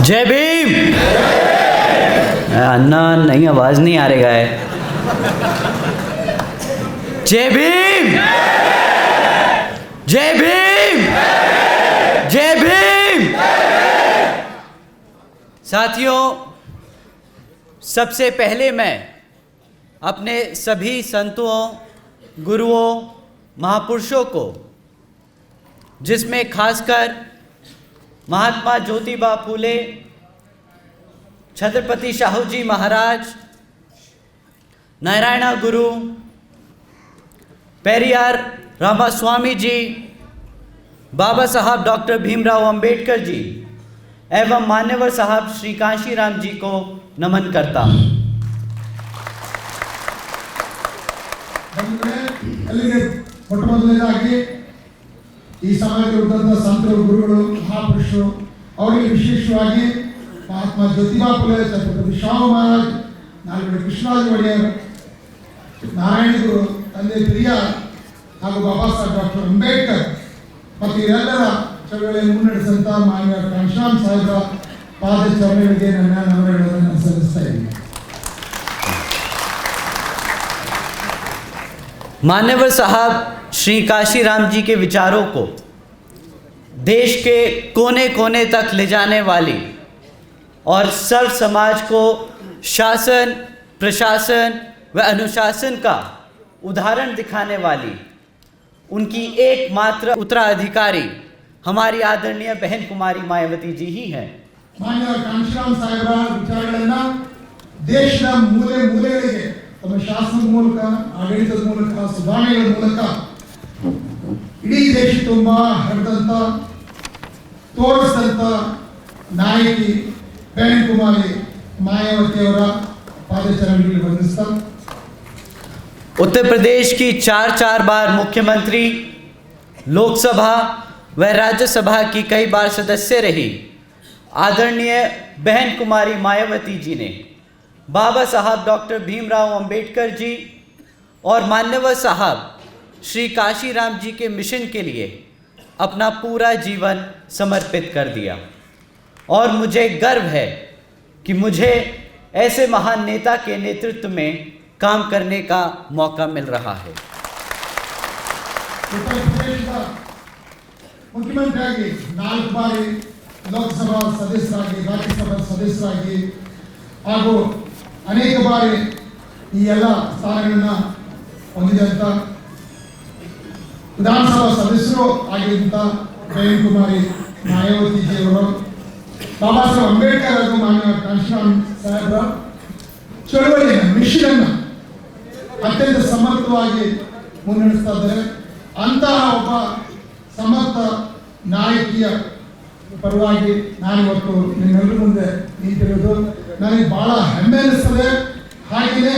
जय भीम। अन्ना नहीं, आवाज नहीं आ रहा है। जय भीम, जय भीम, जय भीम। साथियों, सबसे पहले मैं अपने सभी संतों, गुरुओं, महापुरुषों को, जिसमें खासकर महात्मा ज्योतिबा फूले, छत्रपति शाहू जी महाराज, नारायण गुरु, पेरियार रामास्वामी जी, बाबा साहब डॉक्टर भीमराव अंबेडकर जी एवं मान्यवर साहब श्री कांशीराम जी को नमन करता हूँ। ಈ ಸಮಯಕ್ಕೆ ಉಳಿದಂಥ ಸಂತರು, ಗುರುಗಳು, ಮಹಾಪುರುಷರು, ಅವರಿಗೆ ವಿಶೇಷವಾಗಿ ಮಹಾತ್ಮ ಜ್ಯೋತಿಬಾ ಫುಲೆ, ಛತ್ರಪತಿ ಶಾಹು ಮಹಾರಾಜ್, ನಾಲ್ಕು ಕೃಷ್ಣರಾಜ ಒಡೆಯರ್, ನಾರಾಯಣ ಗುರು, ತಂದೆ ಪೆರಿಯಾರ್ ಹಾಗೂ ಬಾಬಾ ಸಾಹೇಬ್ ಡಾಕ್ಟರ್ ಅಂಬೇಡ್ಕರ್ ಮತ್ತು ಇವರೆಲ್ಲರ ಚಳವಳಿಯನ್ನು ಮುನ್ನಡೆಸಿದಂಥ ಮಾನ್ಯ ಕಾಂಶಿರಾಮ್ ಸಾಹೇಬರ ಪಾದಚರಣೆಗಳಿಗೆ ನನ್ನ ನಮನಗಳನ್ನು ಸಲ್ಲಿಸ್ತಾ ಇದ್ದೀನಿ. मान्यवर साहब श्री कांशीराम जी के विचारों को देश के कोने कोने तक ले जाने वाली और सर्व समाज को शासन, प्रशासन व अनुशासन का उदाहरण दिखाने वाली उनकी एकमात्र उत्तराधिकारी हमारी आदरणीय बहन कुमारी मायावती जी ही हैं। मान्य कांशीराम साहेबರ ವಿಚಾರಗಳನ್ನು ದೇಶದ ಮೂಲೆ ಮೂಲೆಗಳಿಗೆ ತಮ್ಮ ಶಾಸನದ ಮೂಲಕ, ಆಡಳಿತದ ಮೂಲಕ, ಸುಧಾರಣೆಗಳ ಮೂಲಕ ಇಡೀ ದೇಶ ತುಂಬ ಹರದಂತ, ತೋರಿಸಿದಂಥ ನಾಯಕಿ ಬಹನ್ ಕುಮಾರಿ ಮಾಯಾವತಿಯವರ ಪಾದಚರಣೆಗಳಿಗೆ ವಂದಿಸ್ತಾ, उत्तर प्रदेश की 4 बार मुख्यमंत्री, लोकसभा व राज्यसभा की कई बार सदस्य रही आदरणीय बहन कुमारी मायावती जी ने बाबा साहब डॉक्टर भीमराव अंबेडकर जी और मान्यवर साहब श्री कांशीराम जी के मिशन के लिए अपना पूरा जीवन समर्पित कर दिया और मुझे गर्व है कि मुझे ऐसे महान नेता के नेतृत्व में काम करने का मौका मिल रहा है। उत्तर प्रदेश का मुख्यमंत्री 4 बारी लोकसभा सदस्यराಗಿ, राज्यसभा सदस्यರಾಗಿ ಹಾಗೂ ಅನೇಕ ಬಾರಿ ಈ ಎಲ್ಲ ಸ್ಥಾನಗಳನ್ನು ಹೊಂದಿದಂಥ ವಿಧಾನಸಭಾ ಸದಸ್ಯರು ಆಗಿದ್ದಂಥ ಬಹನ್ ಕುಮಾರಿ ಮಾಯಾವತಿ ಜಿಯವರು ಬಾಬಾ ಸಾಹೇಬ್ ಅಂಬೇಡ್ಕರ್ ಹಾಗೂ ಮಾನ್ಯ ಕಾಂಶಿರಾಮ್ ಸಾಹೇಬರ ಚಳವಳಿಯ ಮಿಷನ್ ಅತ್ಯಂತ ಸಮರ್ಥವಾಗಿ ಮುನ್ನಡೆಸ್ತಾ ಇದ್ದಾರೆ. ಅಂತಹ ಒಬ್ಬ ಸಮರ್ಥ ನಾಯಕಿಯ ಪರವಾಗಿ ನಾನಿವತ್ತು ನಿಮ್ಮೆಲ್ಲರ ಮುಂದೆ ನಿಂತಿರೋದು ನನಗೆ ಬಹಳ ಹೆಮ್ಮೆ ಅನಿಸ್ತದೆ, ಹಾಗೆಯೇ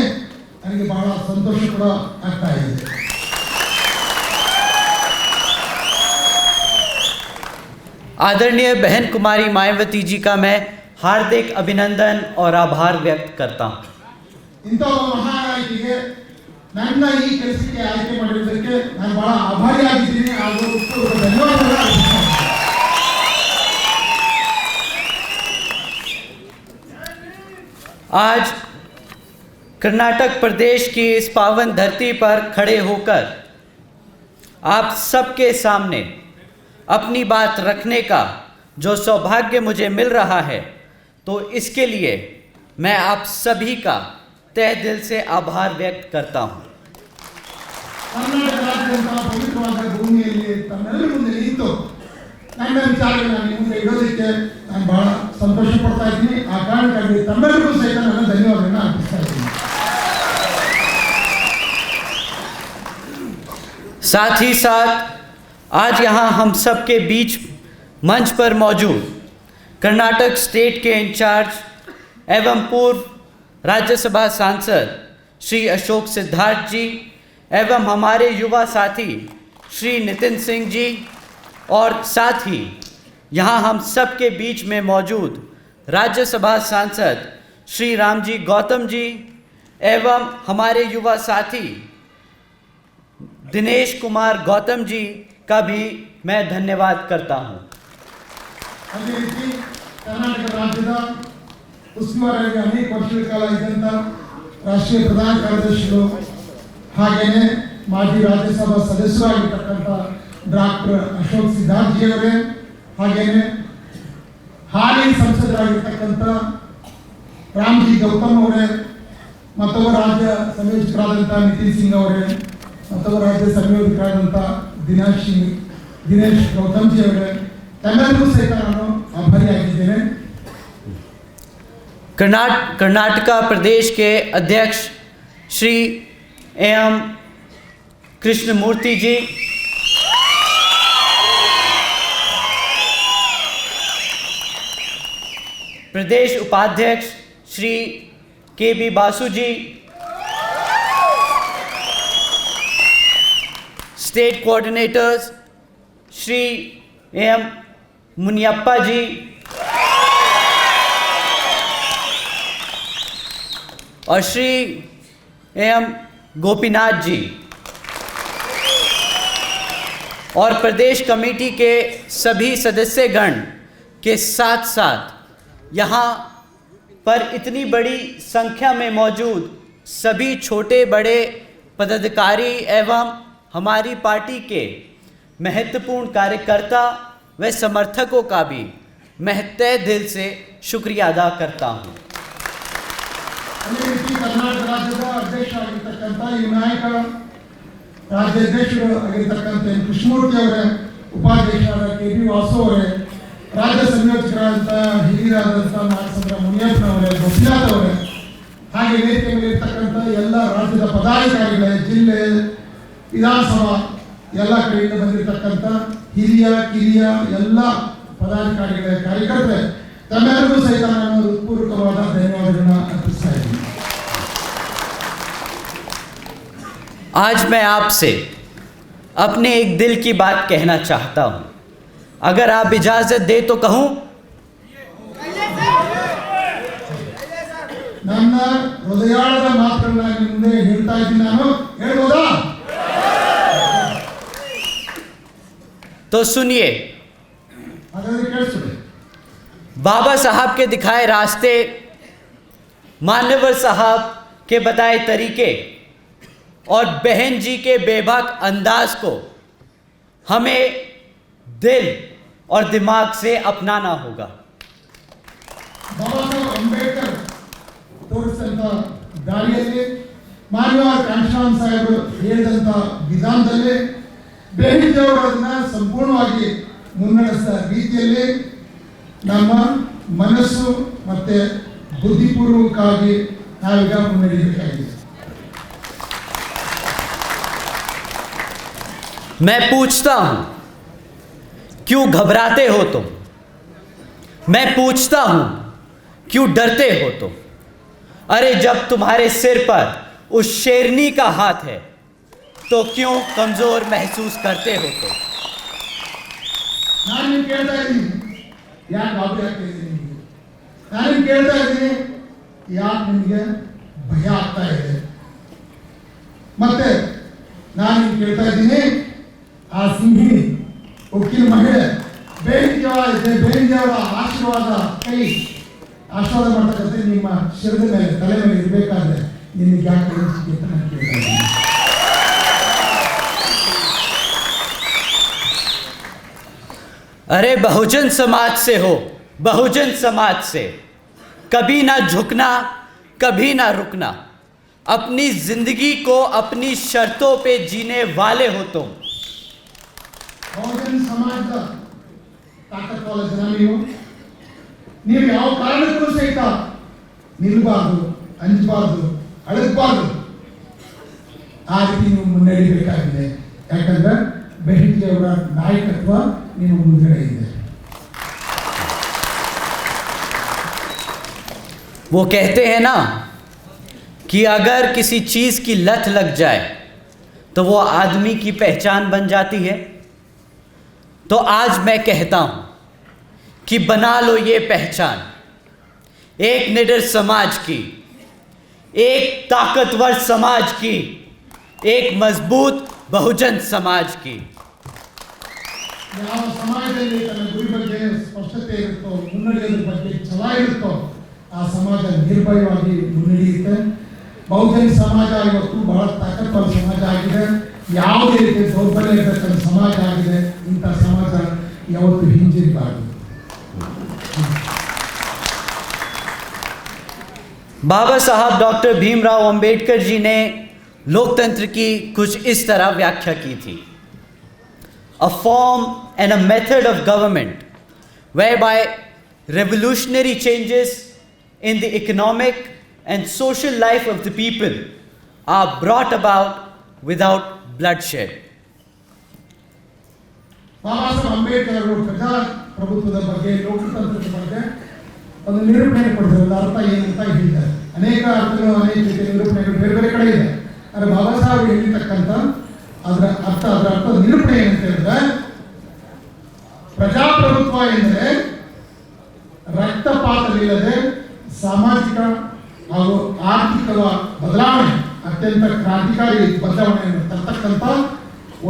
ನನಗೆ ಬಹಳ ಸಂತೋಷ ಕೂಡ ಆಗ್ತಾ ಇದೆ. आदरणीय बहन कुमारी मायावती जी का मैं हार्दिक अभिनंदन और आभार व्यक्त करता हूँ। ಇಂಥ ಮಹಾನಾಯಕಿಗೆ ನನ್ನ ಈ ಕೆಲಸಕ್ಕೆ ಆಯ್ಕೆ ಮಾಡಿರುವುದಕ್ಕೆ ನಾನು ಬಹಳ ಆಭಾರಿಯಾಗಿದ್ದೀನಿ ಹಾಗೂ ಧನ್ಯವಾದಗಳು ಅರ್ಪಿಸ್ತೀನಿ. आज कर्नाटक प्रदेश की इस पावन धरती पर खड़े होकर आप सबके सामने अपनी बात रखने का जो सौभाग्य मुझे मिल रहा है, तो इसके लिए मैं आप सभी का तहे दिल से आभार व्यक्त करता हूँ। ಕರ್ನಾಟಕ ರಾಜ್ಯದಂತ ಪವಿತ್ರವಾದ ಭೂಮಿಯಲ್ಲಿ ತಮ್ಮೆಲ್ಲರ ಮುಂದೆ ನಿಂತು ನನ್ನ ವಿಚಾರಗಳನ್ನ ನಿಮ್ಮ ಮುಂದೆ ಇಡೋದಕ್ಕೆ ನಾನು ಬಹಳ ಸಂತೋಷ ಪಡ್ತಾ ಇದ್ದೀನಿ. ಆ ಕಾರಣಕ್ಕಾಗಿ ತಮ್ಮೆಲ್ಲರಿಗೂ ಸಹಿತ ನನ್ನ ಧನ್ಯವಾದಗಳನ್ನ ಅರ್ಪಿಸ್ತಾ ಇದ್ದೀನಿ. साथ ही साथ आज यहाँ हम सब के बीच मंच पर मौजूद कर्नाटक स्टेट के इंचार्ज एवं पूर्व राज्यसभा सांसद श्री अशोक सिद्धार्थ जी एवं हमारे युवा साथी श्री नितिन सिंह जी और साथ ही यहाँ हम सब के बीच में मौजूद राज्यसभा सांसद श्री रामजी गौतम जी एवं हमारे युवा साथी दिनेश कुमार गौतम जी का भी मैं धन्यवाद करता हूँ। ಅದೇ ರೀತಿ ಕರ್ನಾಟಕ ರಾಜ್ಯದ ಉಸ್ತುವಾರಿಯಾಗಿ ಅನೇಕ ವರ್ಷಗಳ ಕಾಲ ಇದ್ದಂಥ ರಾಷ್ಟ್ರೀಯ ಪ್ರಧಾನ ಕಾರ್ಯದರ್ಶಿಗಳು ಹಾಗೇನೆ ಮಾಜಿ ರಾಜ್ಯಸಭಾ ಸದಸ್ಯರಾಗಿರ್ತಕ್ಕಂಥ ಡಾಕ್ಟರ್ ಅಶೋಕ್ ಸಿದ್ಧಾರ್ಥ ಜಿ ಅವರೇ, ಹಾಗೇನೆ ಹಾಲಿ ಸಂಸದರಾಗಿರ್ತಕ್ಕಂಥ ರಾಮ್ಜಿ ಗೌತಮ್ ಅವರೇ, ಮತ್ತೊಬ್ಬ ರಾಜ್ಯ ಸಂಯೋಜಕರಾದಂಥ ನಿತಿನ್ ಸಿಂಗ್ ಅವರೇ, ಮತ್ತೊಬ್ಬ ರಾಜ್ಯ ಸಂಯೋಜಕರಾದಂಥ ದಿನೇಶ್ ಗೌತಮ್ ಜಿ ಅವರೇ, ಎಲ್ಲರಿಗೂ ಸಹಿತ ನಾನು ಆಭಾರಿಯಾಗಿದ್ದೇನೆ. कर्नाटका प्रदेश के अध्यक्ष श्री एम कृष्णमूर्ति जी, प्रदेश उपाध्यक्ष Shri K B Basu ji, state coordinators Shri M Muniyappa ji, और श्री एम गोपीनाथ जी, और प्रदेश कमेटी के सभी सदस्यगण के साथ साथ यहाँ पर इतनी बड़ी संख्या में मौजूद सभी छोटे बड़े पदाधिकारी एवं हमारी पार्टी के महत्वपूर्ण कार्यकर्ता व समर्थकों का भी मैं तहे दिल से शुक्रिया अदा करता हूँ। ಅದೇ ರೀತಿ ಕರ್ನಾಟಕ ರಾಜ್ಯದ ಅಧ್ಯಕ್ಷರಾಗಿರ್ತಕ್ಕಂಥ ಈ ನಾಯಕ ರಾಜ್ಯಾಧ್ಯಕ್ಷರು ಆಗಿರ್ತಕ್ಕಂಥ ಎನ್ ಕೃಷ್ಣಮೂರ್ತಿ ಅವರೇ, ಉಪಾಧ್ಯಕ್ಷರಾದ ಕೆ ಬಿ ವಾಸು ಅವರೇ, ರಾಜ್ಯ ಸಂಯೋಜಕರಾದಂಥ ಹಿರಿಯರಾದಂಥ ನಾಗಸಂದ್ರ ಮುನಿಯಪ್ಪನವರೇ, ಗೋಪಿನಾಥ್ ಅವರೇ, ಹಾಗೆ ವೇದಿಕೆ ಮೇಲೆ ಇರ್ತಕ್ಕಂಥ ಎಲ್ಲ ರಾಜ್ಯದ ಪದಾಧಿಕಾರಿಗಳೇ, ಜಿಲ್ಲೆ ವಿಧಾನಸಭಾ ಎಲ್ಲ ಕಡೆಯಿಂದ ಬಂದಿರತಕ್ಕಂಥ ಹಿರಿಯ ಕಿರಿಯ ಎಲ್ಲ ಪದಾಧಿಕಾರಿಗಳೇ, ಕಾರ್ಯಕರ್ತರೆ, तमेलू सहित ನಾನು ಹೃತ್ಪೂರ್ವಕವಾದ ಧನ್ಯವಾದಗಳನ್ನು ಅರ್ಪಿಸ್ತಾ ಇದ್ದೀನಿ. आज मैं आपसे अपने एक दिल की बात कहना चाहता हूँ, अगर आप इजाजत दे तो कहूँ? ನನ್ನ ಹೃದಯಾಳದ ಮಾತುಗಳನ್ನ ನಿಮ್ಮ ಮುಂದೆ ಹೇಳ್ತಾ ಇದ್ದೀನಿ, ನಾನು ಹೇಳ್ಬೋದಾ? तो सुनिए, ಹಾಗಾದ್ರೆ ಕೇಳಿಸ್ಕೊಳ್ಳಿ. बाबा साहब के दिखाए रास्ते, मान्यवर साहब के बताए तरीके और बहन जी के बेबाक अंदाज को हमें दिल और दिमाग से अपनाना होगा। ಬಾಬಾ ಸಾಹೇಬ್ ಅಂಬೇಡ್ಕರ್ ತೋರಿಸಿದಂಥ ದಾರಿಯಲ್ಲಿ, ಮಾನ್ಯವಾದ ಕಾಂಶರಾಮ್ ಸಾಹೇಬರು ಹೇಳಿದಂಥ ವಿಧಾನದಲ್ಲಿ, ಬೇಹಿಜವರು ಅದನ್ನ ಸಂಪೂರ್ಣವಾಗಿ ಮುನ್ನಡೆಸಿದ ರೀತಿಯಲ್ಲಿ ನಮ್ಮ ಮನಸ್ಸು ಮತ್ತೆ ಬುದ್ಧಿಪೂರ್ವಕವಾಗಿ ನಾವೀಗ ಮುನ್ನಡೆಯಬೇಕಾಗಿದೆ. मैं पूछता हूं, क्यों घबराते हो तुम? मैं पूछता हूं, क्यों डरते हो तुम? अरे जब तुम्हारे सिर पर उस शेरनी का हाथ है तो क्यों कमजोर महसूस करते हो तुम? ನಾನು ನಿಮ್ಗೆ ಕೇಳ್ತಾ ಇದ್ದೀನಿ, ಯಾಕೆ ಗಾಬರಿ ಆಗ್ತಾ ಇದ್ದೀನಿ ನಿಮಗೆ? ನಾನು ನಿಮ್ಗೆ ಕೇಳ್ತಾ ಇದ್ದೀನಿ, ಯಾಕೆ ನಿಮಗೆ ಭಯ ಆಗ್ತಾ ಇದೆ? ಮತ್ತೆ ನಾನು ನಿಮ್ಗೆ ಕೇಳ್ತಾ ಇದ್ದೀನಿ, ಆ ಸಿಂಹಿಣಿ ಉಕ್ಕಿನ ಮಹಿಳೆ ಬೇಂಜವರ ಆಶೀರ್ವಾದ ಕೈ ಆಶೀರ್ವಾದ ಮಾಡ್ತಕ್ಕಂಥ ನಿಮ್ಮ ಶಿರದ ಮೇಲೆ, ತಲೆ ಮೇಲೆ ಇರಬೇಕಾದ್ರೆ ನಿಮಗೆ ಯಾಕೆ ಅನಿಸಿಕೆ ಅಂತ ನಾನು ಕೇಳ್ತಾ ಇದ್ದೀನಿ. अरे बहुजन समाज से हो, बहुजन समाज से कभी ना झुकना, कभी ना रुकना, अपनी जिंदगी को अपनी शर्तों पे जीने वाले हो तुम। ಬಹುಜನ ಸಮಾಜದ ತಾಕತ್ವಾದ ಜನ ನೀವು ಯಾವ ಕಾರಣಕ್ಕೂ ಸಹಿತ ನಿಲ್ಲಬಾರ್ದು, ಅಂಜಬಾರ್ದು, ಅಳಗಬಾರ್ದು. ಆ ರೀತಿ ನೀವು ಮುನ್ನಡೆಯಬೇಕಾಗಿದೆ. ಯಾಕಂದ್ರೆ ಬೆಹೆಟ್ಟಿಯವರ ನಾಯಕತ್ವ ನೀವು ಮುಂದೆ ಇದೆ. वो कहते हैं ना कि अगर किसी चीज़ की लत लग जाए तो वो आदमी की पहचान बन जाती है। तो आज मैं कहता हूँ कि बना लो ये पहचान एक निडर समाज की, एक ताकतवर समाज की, एक मजबूत बहुजन समाज की। ಯಾವ ಸಮಾಜದಲ್ಲಿ ತನ್ನ ಗುರಿ ಬಗ್ಗೆ ಸ್ಪಷ್ಟತೆ ಇರುತ್ತೋ, ಮುನ್ನಡೆಯೋದ್ರ ಬಗ್ಗೆ ಛಲ ಇರುತ್ತೋ, ಆ ಸಮಾಜ ನಿರ್ಭಯವಾಗಿ ಮುನ್ನಡೆಯುತ್ತೆ. ಬಹುಜನ ಸಮಾಜ ಇವತ್ತು ಬಹಳ ತಾಕತ್ವರ ಸಮಾಜ ಆಗಿದೆ. ಯಾವುದೇ ರೀತಿ ದೌರ್ಬಲ್ಯ ಇರತಕ್ಕಂಥ ಸಮಾಜ ಆಗಿದೆ. ಇಂಥ ಸಮಾಜ ಯಾವತ್ತೂ ಹಿಂಜರಿಬಾರದು. बाबा साहब डॉक्टर भीमराव अंबेडकर जी ने लोकतंत्र की कुछ इस तरह व्याख्या की थी: a form and a method of government whereby revolutionary changes in the economic and social life of the people are brought about without bloodshed. Baba Saheb Ambedkar ಅವರು ಪ್ರಜಾಪ್ರಭುತ್ವದ ಬಗ್ಗೆ, ಲೋಕತಂತ್ರದ ಬಗ್ಗೆ ಒಂದು ನಿರೂಪಣೆ ಕೊಡ್ತಾರೆ. ಒಂದು ಅರ್ಥ ಏನಂತ ಹೇಳಿದ್ದಾರೆ. ಅನೇಕ ಅರ್ಥಗಳು, ಅನೇಕ ರೀತಿಯ ನಿರೂಪಣೆಗಳು ಬೇರೆ ಬೇರೆ ಕಡೆ ಇದೆ. ಆದರೆ ಬಾಬಾ ಸಾಹೇಬ್ ಹೇಳಿರ್ತಕ್ಕಂಥ ಅದರ ಅರ್ಥ ನಿರೂಪಣೆ ಏನಂತ ಹೇಳಿದ್ರೆ, ಪ್ರಜಾಪ್ರಭುತ್ವ ಎಂದರೆ ರಕ್ತಪಾತವಿಲ್ಲದೆ ಸಾಮಾಜಿಕ ಹಾಗೂ ಆರ್ಥಿಕ ಬದಲಾವಣೆ, ಅತ್ಯಂತ ಕ್ರಾಂತಿಕಾರಿ ಬದಲಾವಣೆಯನ್ನು ತರ್ತಕ್ಕಂಥ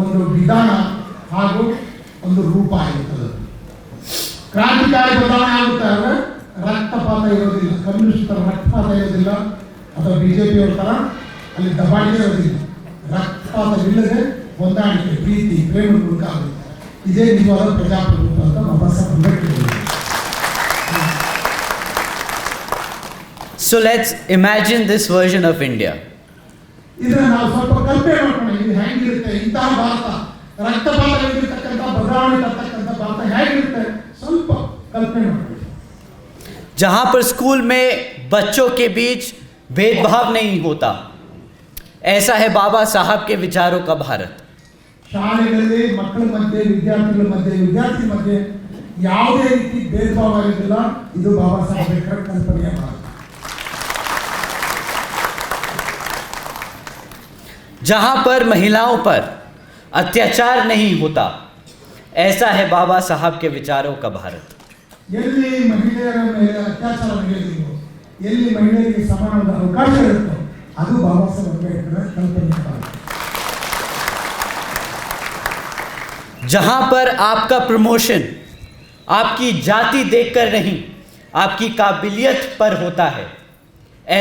ಒಂದು ವಿಧಾನ ಹಾಗೂ ಒಂದು ರೂಪ ಆಗಿರುತ್ತದೆ. ಕ್ರಾಂತಿಕಾರಿ ಬದಲಾವಣೆ ಆಗುತ್ತೆ ಅಂದರೆ ರಕ್ತಪಾತ ಇರೋದಿಲ್ಲ, ಕಮ್ಯುನಿಸ್ಟರ ರಕ್ತಪಾತ ಇರೋದಿಲ್ಲ, ಅಥವಾ ಬಿಜೆಪಿಯವರ ಥರ ಅಲ್ಲಿ ದಬ್ಬಾಳಿಕೆ ಇರೋದಿಲ್ಲ. ರಕ್ತಪಾತವಿಲ್ಲದೆ ಹೊಂದಾಣಿಕೆ, ಪ್ರೀತಿ, ಪ್ರೇಮ ಮೂಲಕ ಆಗುತ್ತೆ. ಇದೇ ನಿಜವಾದ ಪ್ರಜಾಪ್ರಭುತ್ವ ಅಂತ ಬಾಬಾ ಸಾಹೇಬ್ ಅಂಬೇಡ್ಕರ್ ಹೇಳಿದ್ದಾರೆ. So let's imagine this version of India. ಇದನ್ನ ನಾವು ಸ್ವಲ್ಪ ಕಲ್ಪನೆ ಮಾಡ್ಕೊಂಡು, ಇದು ಹೆಂಗಿರುತ್ತೆ, ಇಂತಹ ಭಾರತ, ರಕ್ತಪಾತವಿರತಕ್ಕಂಥ ಬದಲಾವಣೆ ತರ್ತಕ್ಕಂಥ ಭಾರತ ಹೇಗಿರುತ್ತೆ, ಸ್ವಲ್ಪ ಕಲ್ಪನೆ ಮಾಡ್ಕೊಳ್ಳಿ. जहाँ पर स्कूल में बच्चों के बीच भेदभाव नहीं होता, ऐसा है बाबा साहब के विचारों का भारत. ಶಾಲೆಗಳಲ್ಲಿ ಮಕ್ಕಳ ಮಧ್ಯೆ, ವಿದ್ಯಾರ್ಥಿಗಳ ಮಧ್ಯೆ, ವಿದ್ಯಾರ್ಥಿ ಮಧ್ಯೆ ಯಾವುದೇ ರೀತಿ ಭೇದ ಭಾವ ಇರೋದಿಲ್ಲ. ಇದು ಬಾಬಾ ಸಾಹೇಬ್ ಅಂಬೇಡ್ಕರ್ ಕಲ್ಪನೆಯ ಭಾರತ. जहाँ पर महिलाओं पर अत्याचार नहीं होता, ऐसा है बाबा साहब के विचारों का भारत. ಎಲ್ಲಿ ಮಹಿಳೆಯರ ಮೇಲೆ ಅತ್ಯಾಚಾರ ನಡೆಯೋದಿಲ್ಲ, ಎಲ್ಲಿ ಮಹಿಳೆಯರಿಗೆ ಸಮಾನವಾದ ಅವಕಾಶ ಇರುತ್ತೋ, ಅದು ಬಾಬಾ ಸಾಹೇಬ್ ಅಂಬೇಡ್ಕರ್ ಕಲ್ಪನೆಯ ಭಾರತ. जहाँ पर आपका प्रमोशन आपकी जाति देखकर नहीं, आपकी काबिलियत पर होता है,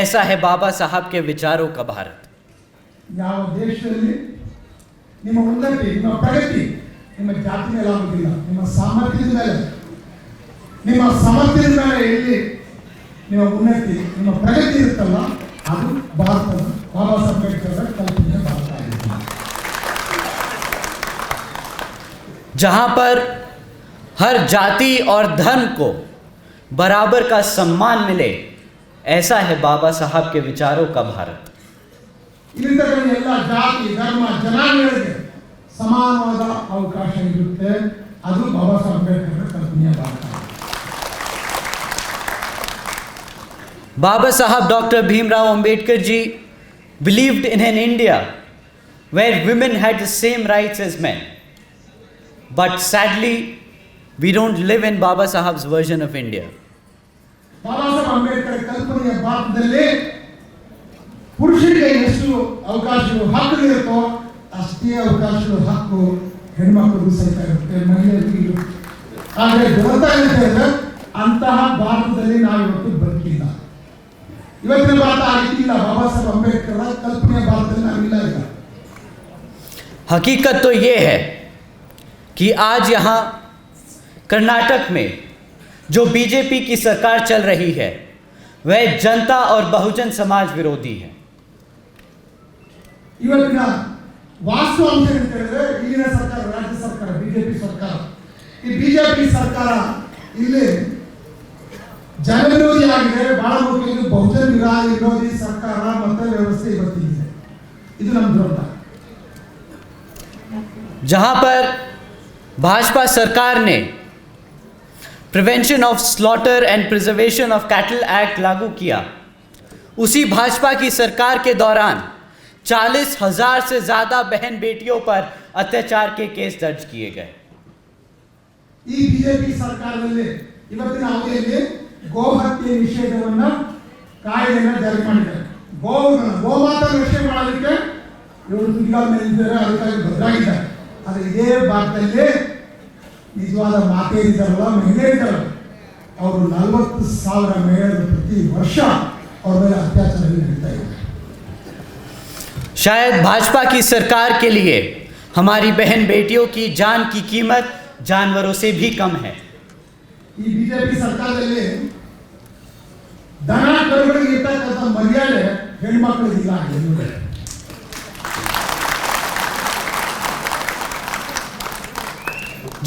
ऐसा है बाबा साहब के विचारों का भारत. ಯಾವ ದೇಶದಲ್ಲಿ ನಿಮ್ಮ ಉನ್ನತಿ, ನಿಮ್ಮ ಪ್ರಗತಿ ನಿಮ್ಮ ಜಾತಿ ಮೇಲೆ ಆಗುವುದಿಲ್ಲ, ನಿಮ್ಮ ಸಾಮರ್ಥ್ಯದ ಮೇಲೆ, ನಿಮ್ಮ ಸಾಮರ್ಥ್ಯದ ಮೇಲೆ ಎಲ್ಲಿ ನಿಮ್ಮ ಉನ್ನತಿ, ನಿಮ್ಮ ಪ್ರಗತಿ ಇರುತ್ತಲ್ಲ, ಅದು ಭಾರತದ ಬಾಬಾ ಸಾಹೇಬ್ ಅಂಬೇಡ್ಕರ್ ಕಲ್ಪನೆಯ ಭಾರತ ಆಗಿದೆ. जहाँ पर हर जाति और धर्म को बराबर का सम्मान मिले, ऐसा है बाबा साहब के विचारों का भारत. ಇಲ್ಲಿರ್ತಕ್ಕಂಥ ಎಲ್ಲ ಜಾತಿ, ಧರ್ಮ, ಜನಾಂಗಗಳಿಗೆ ಸಮಾನವಾದ ಅವಕಾಶ ಇರುತ್ತೆ, ಅದು ಬಾಬಾ ಸಾಹೇಬ್ ಅಂಬೇಡ್ಕರ್ ಕಲ್ಪನೆಯ Bharat. Baba Sahab Dr. Bhimrao Ambedkar ji believed in an India where women had the same rights as men. But sadly, we don't live in Baba Sahab's version of India. Baba Saheb Ambedkar ಕಲ್ಪನೆಯ ಭಾರತದಲ್ಲಿ ಪುರುಷರಿಗೆ ಎಷ್ಟು ಅವಕಾಶಗಳು, ಹಕ್ಕುಗಳಿರುತ್ತೋ ಅಷ್ಟೇ ಅವಕಾಶಗಳು, ಹಕ್ಕು ಹೆಣ್ಮಕ್ಳಿಗೂ ಸಹಿತ ಇರುತ್ತೆ, ಮಹಿಳೆಯರಿಗೂ ಇರುತ್ತೆ. ಆದರೆ ದುರಂತ ಏನಂತ ಹೇಳಿದ್ರೆ, ಅಂತಹ ಭಾರತದಲ್ಲಿ ನಾವು ಇವತ್ತು ಬದುಕಿಲ್ಲ. ಇವತ್ತಿನ ಭಾರತ ಆ ರೀತಿ ಇಲ್ಲ. ಬಾಬಾ ಸಾಹೇಬ್ ಅಂಬೇಡ್ಕರ್ ಕಲ್ಪನೆಯ ಭಾರತದಲ್ಲಿ ನಾವಿಲ್ಲ ಈಗ. हकीकत तो ये है कि आज यहाँ कर्नाटक में जो बीजेपी की सरकार चल रही है वह जनता और बहुजन समाज विरोधी है. ಇವತ್ತಿನ ವಾಸ್ತವಾಂಶ ಅಂತ ಹೇಳಿದ್ರೆ ಇಲ್ಲಿನ ಸರ್ಕಾರ, ರಾಜ್ಯ ಸರ್ಕಾರ, ಬಿಜೆಪಿ ಸರ್ಕಾರ, ಈ ಬಿಜೆಪಿ ಸರ್ಕಾರ ಇಲ್ಲಿ ಜನವಿರೋಧಿ ಆಗಿದೆ. ಬಹಳ ಮುಖ್ಯ ಬಹುಜನ ವಿರೋಧಿ ಸರ್ಕಾರ ಮತ್ತೆ ವ್ಯವಸ್ಥೆ ಇವತ್ತಿದೆ. ಇದು ನಮ್ಮ ದೊಡ್ಡ. जहां पर भाजपा सरकार ने prevention of slaughter and preservation of cattle act लागू किया, उसी भाजपा की सरकार के दौरान 40,000 से ज़्यादा बहन बेटियों पर अत्याचार के केस दर्ज किए गए. ಈ ಬಿಜೆಪಿ ಸರ್ಕಾರದಲ್ಲಿ ಇವತ್ತಿನ ಅವಧಿಯಲ್ಲಿ ಗೋಹತ್ಯೆ ನಿಷೇಧವನ್ನು ಕಾಯ್ದೆಯನ್ನು ಜಾರಿ ಮಾಡಿದ್ದಾರೆ. ಗೋಮಾತಾ ರಕ್ಷಣೆ ಮಾಡೋದಕ್ಕೆ ಇವರು ತುದಿಗಾಲ ಮೇಲಿದ್ದಾರೆ, ಅದಕ್ಕಾಗಿ ಬದಲಾಗಿದ್ದಾರೆ. ಆದರೆ ಇದೇ ಭಾಗದಲ್ಲಿ ನಿಜವಾದ ಮಾತೆಯರಿದ್ದಾರಲ್ಲ, ಮಹಿಳೆಯರಿದ್ದಾರಲ್ಲ, ಅವರು 40,000 ಮಹಿಳೆಯರು ಪ್ರತಿ ವರ್ಷ ಅವ್ರ ಮೇಲೆ ಅತ್ಯಾಚಾರ ನಡೀತಾ ಇದೆ. शायद भाजपा की सरकार के लिए हमारी बहन बेटियों की जान की कीमत जानवरों से भी कम है. ಈ ಬಿಜೆಪಿ ಸರ್ಕಾರದಲ್ಲಿ ದನ ಕರುಗಳಿಗೆ ಇರ್ತಕ್ಕಂಥ ಮರ್ಯಾದೆ ಹೆಣ್ಮಕ್ಳಿಗಿಲ್ಲ.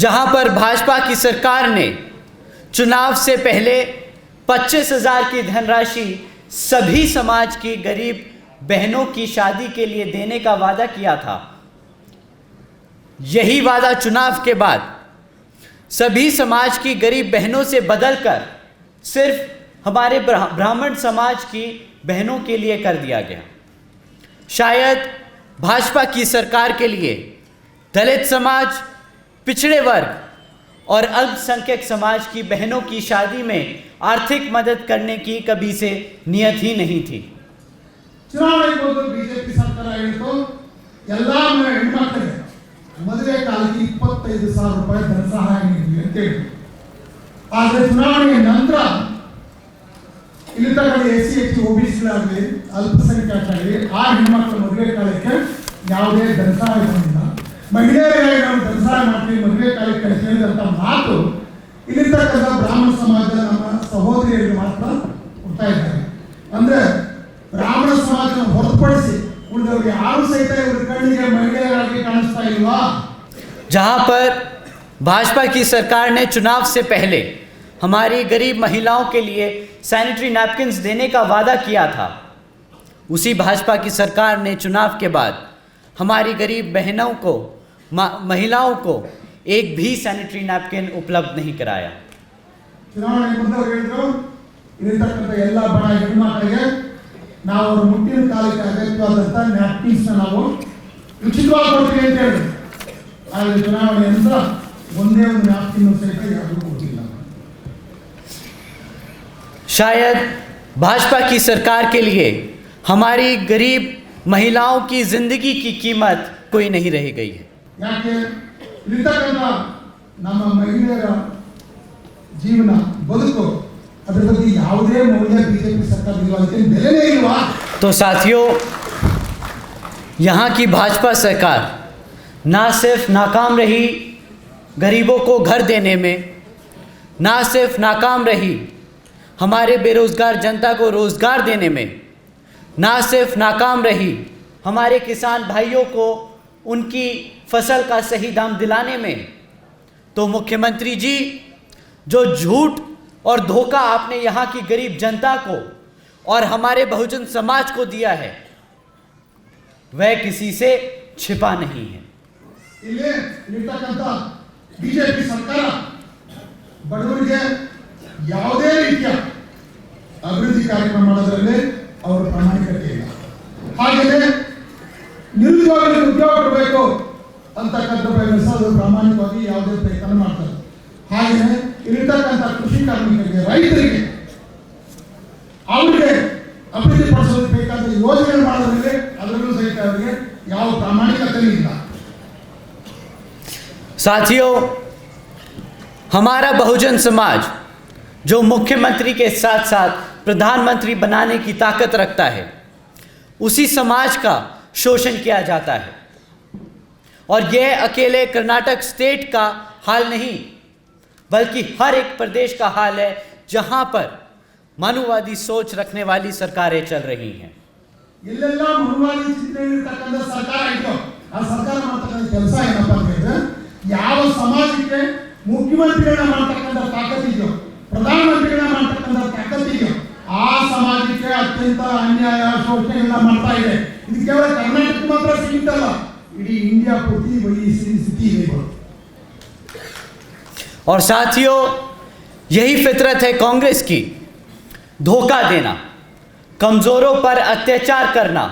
जहां पर भाजपा की सरकार ने चुनाव से पहले 25,000 की धनराशि सभी समाज की गरीब बहनों की शादी के लिए देने का वादा किया था, यही वादा चुनाव के बाद सभी समाज की गरीब बहनों से बदलकर सिर्फ हमारे ब्राह्मण समाज की बहनों के लिए कर दिया गया. शायद भाजपा की सरकार के लिए दलित समाज, पिछड़े वर्ग और अल्पसंख्यक समाज की बहनों की शादी में आर्थिक मदद करने की कभी से नियत ही नहीं थी. ಚುನಾವಣೆ ಮೊದಲು ಬಿಜೆಪಿ ಸರ್ಕಾರ ಹೇಳಿತು ಎಲ್ಲ ಹೆಣ್ಮಕ್ಳಿಗೆ ಮದುವೆ ಕಾಲಕ್ಕೆ 25,000 ರೂಪಾಯಿ ಧನ ಸಹಾಯ ನೀಡಿ ಅಂತ ಹೇಳಿ. ಆದರೆ ಚುನಾವಣೆಯ ನಂತರ ಇಲ್ಲಿ ತಗೊಂಡು SC OBCಗಳಾಗಲಿ ಅಲ್ಪಸಂಖ್ಯಾತರಾಗಲಿ ಆ ಹೆಣ್ಮಕ್ಳ ಮದುವೆ ಕಾಲಕ್ಕೆ ಯಾವುದೇ ಧನ ಸಹಾಯ ಬಂದಿಲ್ಲ. ಮಹಿಳೆಯರಿಗೆ ನಾವು ಧನ ಸಹಾಯ ಮಾಡ್ತೀವಿ, ಮದುವೆ ಕಾಲಕ್ಕೆ ಹೇಳಿದಂಥ ಮಾತು ಇಲ್ಲಿರ್ತಕ್ಕಂಥ ಬ್ರಾಹ್ಮಣ ಸಮಾಜದ ನಮ್ಮ ಸಹೋದರಿಯರಿಗೆ ಮಾತ್ರ ಕೊಡ್ತಾ ಇದ್ದಾರೆ. ಅಂದರೆ ಬ್ರಾಹ್ಮಣ ಸಮಾಜನ ಹೊರತುಪಡಿಸಿ ಉಳಿದವರಿಗೆ ಯಾರು ಸಹಿತ ಇವ್ರ ಕಣ್ಣಿಗೆ ಮಹಿಳೆಯರಾಗಿ ಕಾಣಿಸ್ತಾ ಇಲ್ವಾ? जहां पर भाजपा की सरकार ने चुनाव से पहले हमारी गरीब महिलाओं के लिए सैनिटरी नैपकिन्स देने का वादा किया था, उसी भाजपा की सरकार ने चुनाव के बाद हमारी गरीब बहनों को, महिलाओं को एक भी सैनिटरी नैपकिन उपलब्ध नहीं कराया. ಚುನಾವಣೆ ಮುಂದೆ ಹೇಳಿದ್ರು ಇಲ್ಲಿರ್ತಕ್ಕಂಥ ಎಲ್ಲ ಬಡ ಹೆಣ್ಮಕ್ಳಿಗೆ ನಾವು ಅವ್ರ ಮುಟ್ಟಿನ ಕಾಲಕ್ಕೆ ಅಗತ್ಯವಾದಂಥ ನ್ಯಾಪ್ಕಿನ್ಸ್ನ ನಾವು ಉಚಿತವಾಗಿ ಕೊಡ್ತೀವಿ ಅಂತ ಹೇಳಿದ್ರು. ಆದರೆ ಚುನಾವಣೆ ನಂತರ ಒಂದೇ ಒಂದು ನ್ಯಾಪ್ಕಿನ್ ಸಹಿತ ಯಾರಿಗೂ ಕೊಟ್ಟಿಲ್ಲ. शायद भाजपा की सरकार के लिए हमारी गरीब महिलाओं की जिंदगी की कीमत कोई नहीं रह गई है. ಯಾಕೆ ಇಲ್ಲಿರ್ತಕ್ಕಂಥ ನಮ್ಮ ಮಹಿಳೆಯರ ಜೀವನ ಬದುಕು ಅದರ ಬಗ್ಗೆ ಯಾವುದೇ ಮೌಲ್ಯ ಬಿಜೆಪಿ ಸರ್ಕಾರಕ್ಕೆ ಬೆಲೆನೇ ಇಲ್ವಾ? तो साथियों, यहाँ की भाजपा सरकार ना सिर्फ नाकाम रही गरीबों को घर देने में, ना सिर्फ नाकाम रही हमारे बेरोज़गार जनता को रोज़गार देने में, ना सिर्फ नाकाम रही हमारे किसान भाइयों को उनकी फसल का सही दाम दिलाने में, तो मुख्यमंत्री जी जो झूठ और धोखा आपने यहाँ की गरीब जनता को और हमारे बहुजन समाज को दिया है, वह किसी से छिपा नहीं है. ಇಲ್ಲೇ ಇರ್ತಕ್ಕಂಥ ಬಿಜೆಪಿ ಸರ್ಕಾರ ಬಡವರಿಗೆ ಯಾವುದೇ ರೀತಿಯ ಅಭಿವೃದ್ಧಿ ಕಾರ್ಯಕ್ರಮ ಮಾಡೋದ್ರಲ್ಲಿ ಅವರ ಪ್ರಾಮಾಣಿಕತೆ ಇಲ್ಲ. ಹಾಗೆಯೇ ನಿರುದ್ಯೋಗಿಗಳಿಗೆ ಉದ್ಯೋಗ ಕೊಡಬೇಕು ಅಂತಕ್ಕಂಥ ಪ್ರಯತ್ನಿಸೋದು ಪ್ರಾಮಾಣಿಕವಾಗಿ ಯಾವುದೇ ಪ್ರಯತ್ನ ಮಾಡ್ತಾರೆ. ಹಾಗೆಯೇ ಇಲ್ಲಿರ್ತಕ್ಕಂಥ ಕೃಷಿ ಕಾರ್ಮಿಕರಿಗೆ, ರೈತರಿಗೆ ಅವರಿಗೆ ಅಭಿವೃದ್ಧಿ ಪಡಿಸೋದಕ್ಕೆ ಬೇಕಾದ ಯೋಜನೆ ಮಾಡೋದ್ರಲ್ಲಿ ಅದರಲ್ಲೂ ಸಹಿತ ಅವರಿಗೆ ಯಾವ ಪ್ರಾಮಾಣಿಕತೆ ಇಲ್ಲ. साथियों, हमारा बहुजन समाज जो मुख्यमंत्री के साथ साथ प्रधानमंत्री बनाने की ताकत रखता है, उसी समाज का शोषण किया जाता है. और यह अकेले कर्नाटक स्टेट का हाल नहीं, बल्कि हर एक प्रदेश का हाल है जहां पर मानववादी सोच रखने वाली सरकारें चल रही हैं. ಎಲ್ಲೆಲ್ಲ ಮನುವಾದಿ ಚಿಂತನೆ ಇರತಕ್ಕಂಥ ಸರ್ಕಾರ ಆಯಿತು. ಆ ಸರ್ಕಾರ ಮಾಡ್ತಕ್ಕಂಥ ಕೆಲಸ ಏನಪ್ಪ ಅಂತಂದ್ರೆ, ಯಾವ ಸಮಾಜಕ್ಕೆ ಮುಖ್ಯಮಂತ್ರಿಗಳನ್ನ ಮಾಡ್ತಕ್ಕಂಥ ತಾಕತ್ತಿದೆಯೋ, ಪ್ರಧಾನಮಂತ್ರಿಗಳನ್ನ ಮಾಡ್ತಕ್ಕಂಥ ತಾಕತ್ತಿದೆಯೋ, ಆ ಸಮಾಜಕ್ಕೆ ಅತ್ಯಂತ ಅನ್ಯಾಯ ಶೋಷಣೆಗಳನ್ನ ಮಾಡ್ತಾ ಇದೆ. ಇದು ಕೇವಲ ಕರ್ನಾಟಕ ಮಾತ್ರ ಸೀಮಿತ ಅಲ್ಲ, ಇಡೀ ಇಂಡಿಯಾ ಪೂರ್ತಿ ಈ ಸ್ಥಿತಿ ಇದೆ. और साथियों, यही फितरत है कांग्रेस की, धोखा देना, कमजोरों पर अत्याचार करना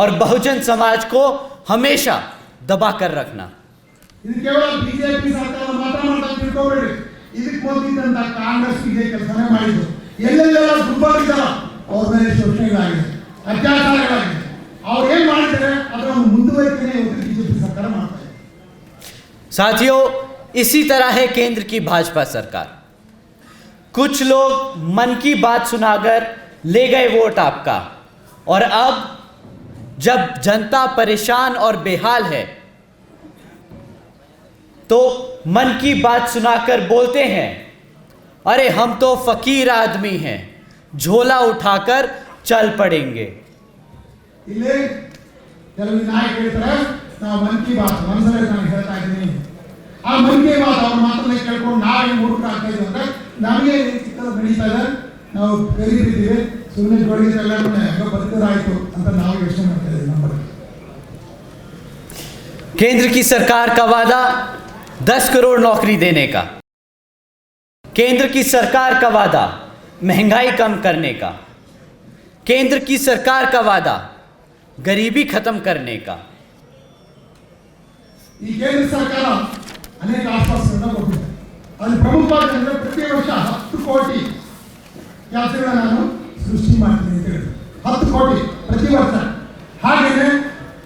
और बहुजन समाज को हमेशा दबा कर रखना। ಇದು ಕೇವಲ ಬಿಜೆಪಿ ಸರ್ಕಾರ ಮಾತ್ರ ಮಾಡ್ತಾ ತಿಳ್ಕೊಬೇಡಿ. ಇದಕ್ಕೆ ಮೊದಲಿದ್ದಂತ ಕಾಂಗ್ರೆಸ್ ಇದೇ ಕೆಲಸನೇ ಮಾಡಿದ್ರು. ಎಲ್ಲೆಲ್ಲೆಲ್ಲ ದುರ್ಬಲಿದ್ದಾರ ಅವ್ರ ಮೇಲೆ ಶೋಷಣೆಗಳಾಗಿದೆ, ಅತ್ಯಾಚಾರಗಳಾಗಿದೆ. ಅವ್ರು ಏನ್ ಮಾಡಿದ್ದಾರೆ ಅದರ ಒಂದು ಮುಂದುವರಿಕೆನೇ ಬಿಜೆಪಿ ಸರ್ಕಾರ ಮಾಡ್ತಾ ಇದೆ. साथियों, इसी तरह है केंद्र की भाजपा सरकार। कुछ लोग मन की बात सुनाकर ले गए वोट आपका, और अब जब जनता परेशान और बेहाल है तो मन की बात सुनाकर बोलते हैं, अरे हम तो फकीर आदमी हैं, झोला उठाकर चल पड़ेंगे। ಇಲ್ಲಿ ಕೆಲವು ನಾಯಕರು ಹೇಳ್ತಾರೆ, ನಾವು ಮನ್ ಕಿ ಬಾತ್ ಮನಸ್ಸಲ್ಲಿ ನಾನು ಹೇಳ್ತಾ ಇದ್ದೀನಿ. ಆ ಮನ್ ಕಿ ಬಾತ್ ಅವ್ರ ಮಾತನ್ನ ಕೇಳ್ಕೊಂಡು ನಾವೇ ಮೂರ್ಖ ಆಗ್ತಾ ಇದ್ದೀವಿ ಅಂದ್ರೆ ನಮಗೆ ಚಿಕ್ಕದ ಬೆಳೀತಾ ಇದೆ, ನಾವು ಕರೀತಿದ್ದೀವಿ, ಸುಮ್ಮನೆ ಜೋಡಿಗೆಲ್ಲ ಬದುಕರಾಯ್ತು ಅಂತ ನಾವು ಯೋಚನೆ ಮಾಡ್ತಾ ಇದ್ದೀವಿ. ನಮ್ಮ केंद्र की सरकार का वादा 10 करोड़ नौकरी देने का, केंद्र की सरकार का वादा महंगाई कम करने का, केंद्र की सरकार का वादा गरीबी खत्म करने का। ಈ ಕೇಂದ್ರ ಸರ್ಕಾರ ಅನೇಕ ಆಶ್ವಾಸನೆಗಳನ್ನು ಕೊಟ್ಟಿದೆ. ಅಲ್ಲಿ ಪ್ರಮುಖವಾಗಿ ಅಂದರೆ ಪ್ರತಿ ವರ್ಷ 10 ಕೋಟಿ ಕೆಲಸಗಳನ್ನ ನಾನು ಸೃಷ್ಟಿ ಮಾಡ್ತೀನಿ ಅಂತ ಹೇಳಿದ್ರು. 10 ಕೋಟಿ ಪ್ರತಿ ವರ್ಷ. ಹಾಗೆಯೇ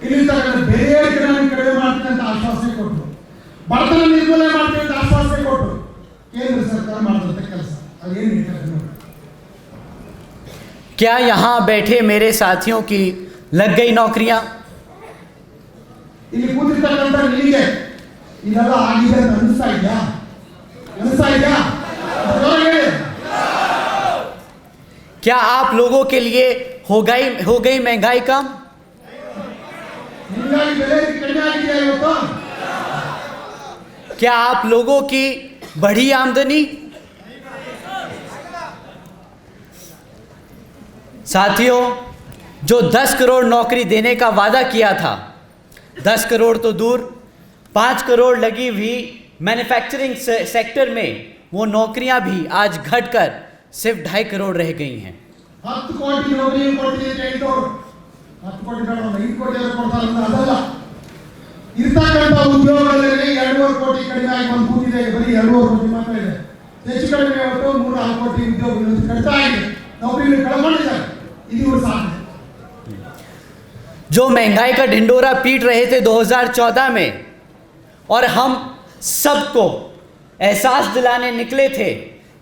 ಇಲ್ಲಿ ತಕ್ಕಂಥ ಬೆಲೆ ಏರಿಕೆಯನ್ನು ಕಡಿಮೆ ಮಾಡ್ತೀನಿ ಅಂತ ಆಶ್ವಾಸನೆ ಕೊಟ್ಟರು. ಬಡತನ ನಿರ್ಮೂಲನೆ ಮಾಡ್ತೀನಿ ಅಂತ ಆಶ್ವಾಸನೆ ಕೊಟ್ಟರು. ಕೇಂದ್ರ ಸರ್ಕಾರ ಮಾಡಿದಂಥ ಕೆಲಸ ಅದೇನು ಹೇಳ್ತಾರೆ ನೋಡಿ. क्या यहाँ बैठे मेरे साथियों की लग गई नौकरियां? ಇಲ್ಲಿ ಕೂತಿರ್ತಕ್ಕಂಥ ನಿಮಗೆ ಇದೆಲ್ಲ ಆಗಿದೆ ಅಂತ ಅನಿಸ್ತಾ ಇದೆಯಾ? ಅನಿಸ್ತಾ ಇದೆಯಾ? क्या आप लोगों के लिए हो गई महंगाई कम? महंगाई ಬೆಲೆ ಕಡಿಮೆ ಆಗಿದೆ ಇವತ್ತು? क्या आप लोगों की बढ़ी आमदनी? साथियों, जो 10 करोड़ नौकरी देने का वादा किया था, 10 करोड़ तो दूर, 5 करोड़ लगी हुई मैन्युफैक्चरिंग सेक्टर में वो नौकरियां भी आज घटकर सिर्फ 2.5 करोड़ रह गई हैं। 10 ಕೋಟಿ ನೌಕರಿ ಕೊಡ್ತೀನಿ ಅಂತ ಹೇಳಿದವರು 10 ಕೋಟಿ ಬೇಡ, 5 ಕೋಟಿ ಕೊಡ್ತಾರೆ ಅಂತ ಅದಲ್ಲ. ಇರ್ತಕ್ಕಂಥ ಉದ್ಯೋಗಗಳಲ್ಲಿ 2.5 ಕೋಟಿ ಕಡಿಮೆ ಆಗಿ ಒಂದು ಕೂತಿದೆ, ಬರೀ 2.5 ಕೋಟಿ ಮಾತ್ರ ಇದೆ. ಹೆಚ್ಚು ಕಡಿಮೆ ಹೊತ್ತು 3-4 ಕೋಟಿ ಉದ್ಯೋಗಗಳು ಕಡಿತಾ ಇದೆ, ನೌಕರಿಗಳು ಕಳ್ಕೊಂಡಿದ್ದಾರೆ. ಇದು ಸಾಧ್ಯ. जो महंगाई का ढिंडोरा पीट रहे थे 2014 में, और हम सबको एहसास दिलाने निकले थे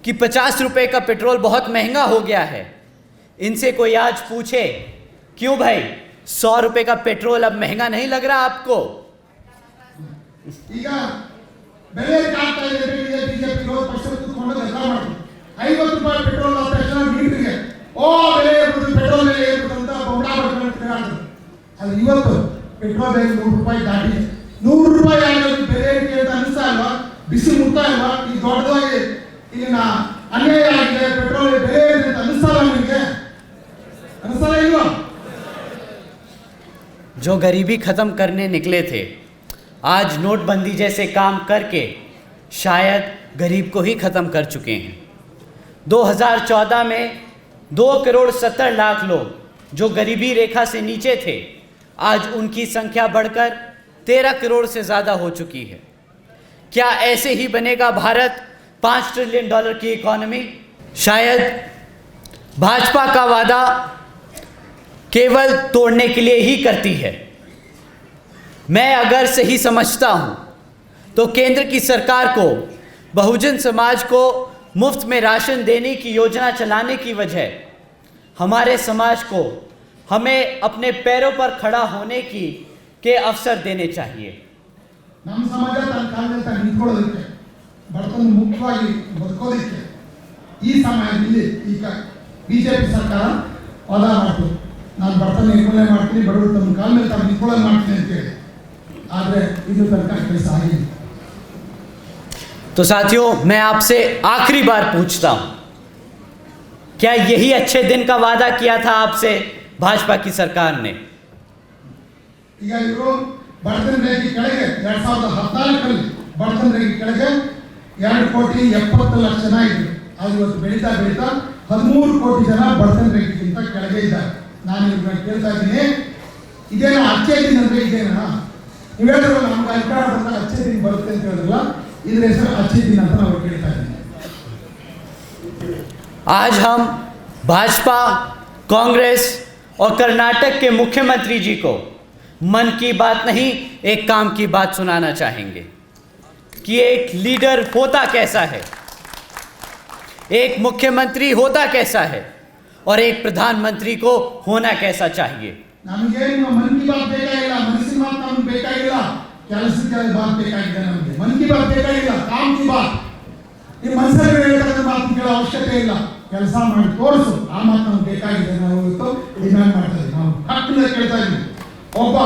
कि 50 रुपए का पेट्रोल बहुत महंगा हो गया है, इनसे कोई आज पूछे, क्यों भाई 100 रुपए का पेट्रोल अब महंगा नहीं लग रहा आपको? ಈಗ ಬೆಲೆ ಕಾಣ್ತಾ ಇದೆ. ಬಿಜೆಪಿ ವಿರೋಧ ಪಕ್ಷ ಕೂತ್ಕೊಂಡು ಕೆಲಸ ಮಾಡ್ತಾರೆ. 50 ರೂಪಾಯಿ ಪೆಟ್ರೋಲ್ ಅಂತ ತಕ್ಷಣ ಮೀಟರ್ಗೆ ಬೆಲೆ ಪೆಟ್ರೋಲ್ ಬೆಲೆ ಅಂತ ಬೊಂಬಾ ಮಾಡ್ತಾರೆ. ಅದು ಇವತ್ತು ಪೆಟ್ರೋಲ್ ಬೆಲೆ 100 ರೂಪಾಯಿ ದಾಟಿದೆ. 100 ರೂಪಾಯಿ ಆಗೋದು ಬೆಲೆ ಏರಿಕೆ ಅಂತ ಅನಿಸ್ತಾ ಇಲ್ವಾ? ಬಿಸಿ ಮುಟ್ತಾ ಇಲ್ವಾ? ಈ ದೊಡ್ಡದಾಗಿ ಇಲ್ಲಿನ ಅನ್ಯಾಯ ಆಗಿದೆ, ಪೆಟ್ರೋಲ್ ಬೆಲೆ ಏರಿದೆ ಅಂತ ಅನಿಸ್ತಾರ ನಿಮಗೆ? ಅನಿಸ್ತಾರ ಇಲ್ವಾ? जो गरीबी खत्म करने निकले थे, आज नोटबंदी जैसे काम करके शायद गरीब को ही खत्म कर चुके हैं। 2014 में 2 करोड़ 70 लाख लोग जो गरीबी रेखा से नीचे थे, आज उनकी संख्या बढ़कर 13 करोड़ से ज़्यादा हो चुकी है। क्या ऐसे ही बनेगा भारत 5 ट्रिलियन डॉलर की इकॉनमी? शायद भाजपा का वादा केवल तोड़ने के लिए ही करती है। मैं अगर सही समझता हूँ तो केंद्र की सरकार को बहुजन समाज को मुफ्त में राशन देने की योजना चलाने की वजह हमारे समाज को हमें अपने पैरों पर खड़ा होने के अवसर देने चाहिए। ನಮ್ಮ ಸಮಾಜ ತನ್ನ ಕಾಲದಲ್ಲಿ ತಾನು ನಿಂತ್ಕೊಳ್ಳೋದಕ್ಕೆ, ಬಡತನ ಮುಕ್ತವಾಗಿ ಬದುಕೋದಕ್ಕೆ ಈ ಸಮಯದಲ್ಲಿ ಈಗ ಬಿಜೆಪಿ ಸರ್ಕಾರ ವಾದ ಮಾಡ್ತು. ನಾನು ಬಡತನ ನಿರ್ಮೂಲನೆ ಮಾಡ್ತೀನಿ, ಬಡವರು ತಮ್ಮ ಕಾಲ ಮೇಲೆ ತಾವು ನಿಂತ್ಕೊಳ್ಳೋದು ಮಾಡ್ತೀನಿ ಅಂತೇಳಿ. ಆದರೆ ಇದು ತನಕ ಕೆಲಸ ಆಗಿದೆ. तो साथियों, मैं आपसे आखिरी बार पूछता हूं, क्या यही अच्छे दिन का वादा किया था आपसे भाजपा की सरकार ने? ಈಗ ಇವರು ಬಡತನ ರೇಖೆ ಕೆಳಗೆ 2014ರಲ್ಲಿ ಬಡತನ ರೇಖೆ ಕೆಳಗೆ 2,70,00,000 ಜನ ಇದ್ರು. ಅದು ಇವತ್ತು ಬೆಳೀತಾ ಬೆಳೀತಾ 13 ಕೋಟಿ ಜನ ಬಡತನ ರೇಖೆಗಿಂತ ಕೆಳಗೆ ಇದ್ದಾರೆ. ನಾನು ಇವ್ರನ್ನ ಕೇಳ್ತಾ ಇದ್ದೀನಿ, ಇದೇನೋ ಅಚ್ಚೇ ದಿನ ಅಂದ್ರೆ ಇದೇನಾ? ನೀವು ಹೇಳಿದ್ರಲ್ಲ ನಮ್ಗೆ ಅಧಿಕಾರ ಬಂದಾಗ ಅಚ್ಚೇ ದಿನ ಬರುತ್ತೆ ಅಂತ ಹೇಳಿದ್ರಲ್ಲ, ಇದ್ರ ಹೆಸರು ಅಚ್ಚೇ ದಿನ ಅಂತ ನಾವು ಕೇಳ್ತಾ ಇದ್ದೀನಿ. आज हम भाजपा, कांग्रेस और कर्नाटक के मुख्यमंत्री जी को मन की बात नहीं, एक काम की बात सुनाना चाहेंगे कि एक लीडर होता कैसा है, एक मुख्यमंत्री होता कैसा है और एक प्रधानमंत्री को होना कैसा चाहिए. ನಮಗೆ ನಿಮ್ಮ ಮನ್ ಕಿ ಬಾತ್ ಬೇಕಾಗಿಲ್ಲ, ಮನಸ್ಸಿನ ಮಾತು ನಮ್ಗೆ ಬೇಕಾಗಿಲ್ಲ, ಕೆಲಸದ ಮಾತು ಬೇಕಾಗಿದೆ. ನಮಗೆ ಮನ್ ಕಿ ಬಾತ್ ಬೇಕಾಗಿಲ್ಲ, ಕಾಮ್ ಕಿ ಬಾತ್. ಈ ಮನಸ್ಸಲ್ಲಿ ಹೇಳ್ತಕ್ಕಂಥ ಮಾತು ಕೇಳೋ ಅವಶ್ಯಕತೆ ಇಲ್ಲ, ಕೆಲಸ ಮಾಡಿ ತೋರಿಸು, ಆ ಮಾತು ನಮ್ಗೆ ಬೇಕಾಗಿದೆ. ನಾವು ಇವತ್ತು ಡಿಮ್ಯಾಂಡ್ ಮಾಡ್ತಾ ಇದ್ದೀವಿ, ನಾವು ಹಕ್ಕಿನ ಕೇಳ್ತಾ ಇದ್ದೀವಿ. ಒಬ್ಬ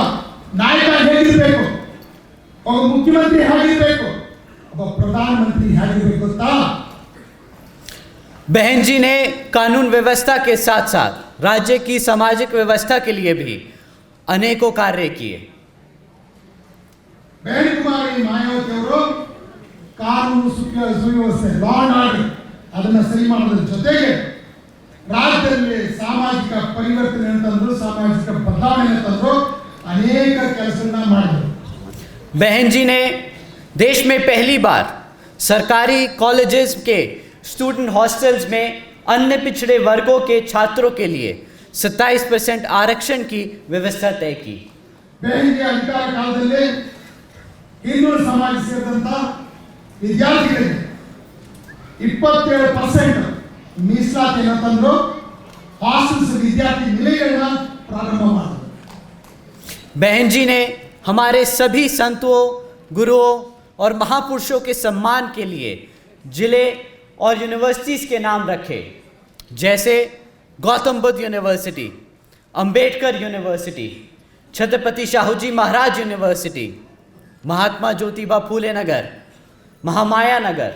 ನಾಯಕ ಹೇಗಿರ್ಬೇಕು, ಒಬ್ಬ ಮುಖ್ಯಮಂತ್ರಿ ಹೇಗಿರ್ಬೇಕು, ಒಬ್ಬ ಪ್ರಧಾನಮಂತ್ರಿ ಹೇಗಿರ್ಬೇಕು ಗೊತ್ತಾ? बहन जी ने कानून व्यवस्था के साथ साथ राज्य की सामाजिक व्यवस्था के लिए भी अनेकों कार्य किए. ಬಹನ್ ಕುಮಾರಿ ಮಾಯಾವತಿ ಅವರು ಕಾನೂನು ಸುವ್ಯವಸ್ಥೆ, ಲಾ ಅಂಡ್ ಆರ್ಡರ್ ಅದನ್ನ ಸರಿ ಮಾಡೋದ್ರ ಜೊತೆಗೆ ರಾಜ್ಯದಲ್ಲಿ ಸಾಮಾಜಿಕ ಪರಿವರ್ತನೆ ತಂದ್ರು, ಸಾಮಾಜಿಕ ಬದಲಾವಣೆ ತಂದ್ರು, ಅನೇಕ ಕೆಲಸಗಳನ್ನ ಮಾಡಿದ್ರು. बहन जी ने देश में पहली बार सरकारी कॉलेजेस के स्टूडेंट हॉस्टल्स में अन्य पिछड़े वर्गों के छात्रों के लिए 27% आरक्षण की व्यवस्था तय की. ಬಹನ್ ಜಿ ಅಧಿಕಾರ ಕಾಲದಲ್ಲಿ ಹಿಂದೂ ಸಮಾಜ ಸೇರಿದಂತ ವಿದ್ಯಾರ್ಥಿಗಳಿಗೆ 27% ಮೀಸಲಾತಿಯನ್ನು ತಂದ್ರು, ಹಾಸ್ಟೆಲ್ಸ್ ವಿದ್ಯಾರ್ಥಿ ನಿಲಯಗಳನ್ನ ಪ್ರಾರಂಭ ಮಾಡಿದ್ರು. बहन जी ने हमारे सभी संतों, गुरुओं और महापुरुषों के सम्मान के लिए जिले और यूनिवर्सिटीज़ के नाम रखे, जैसे गौतम बुद्ध यूनिवर्सिटी, अंबेडकर यूनिवर्सिटी, छत्रपति शाहू जी महाराज यूनिवर्सिटी, महात्मा ज्योतिबा फूले नगर, महामाया नगर,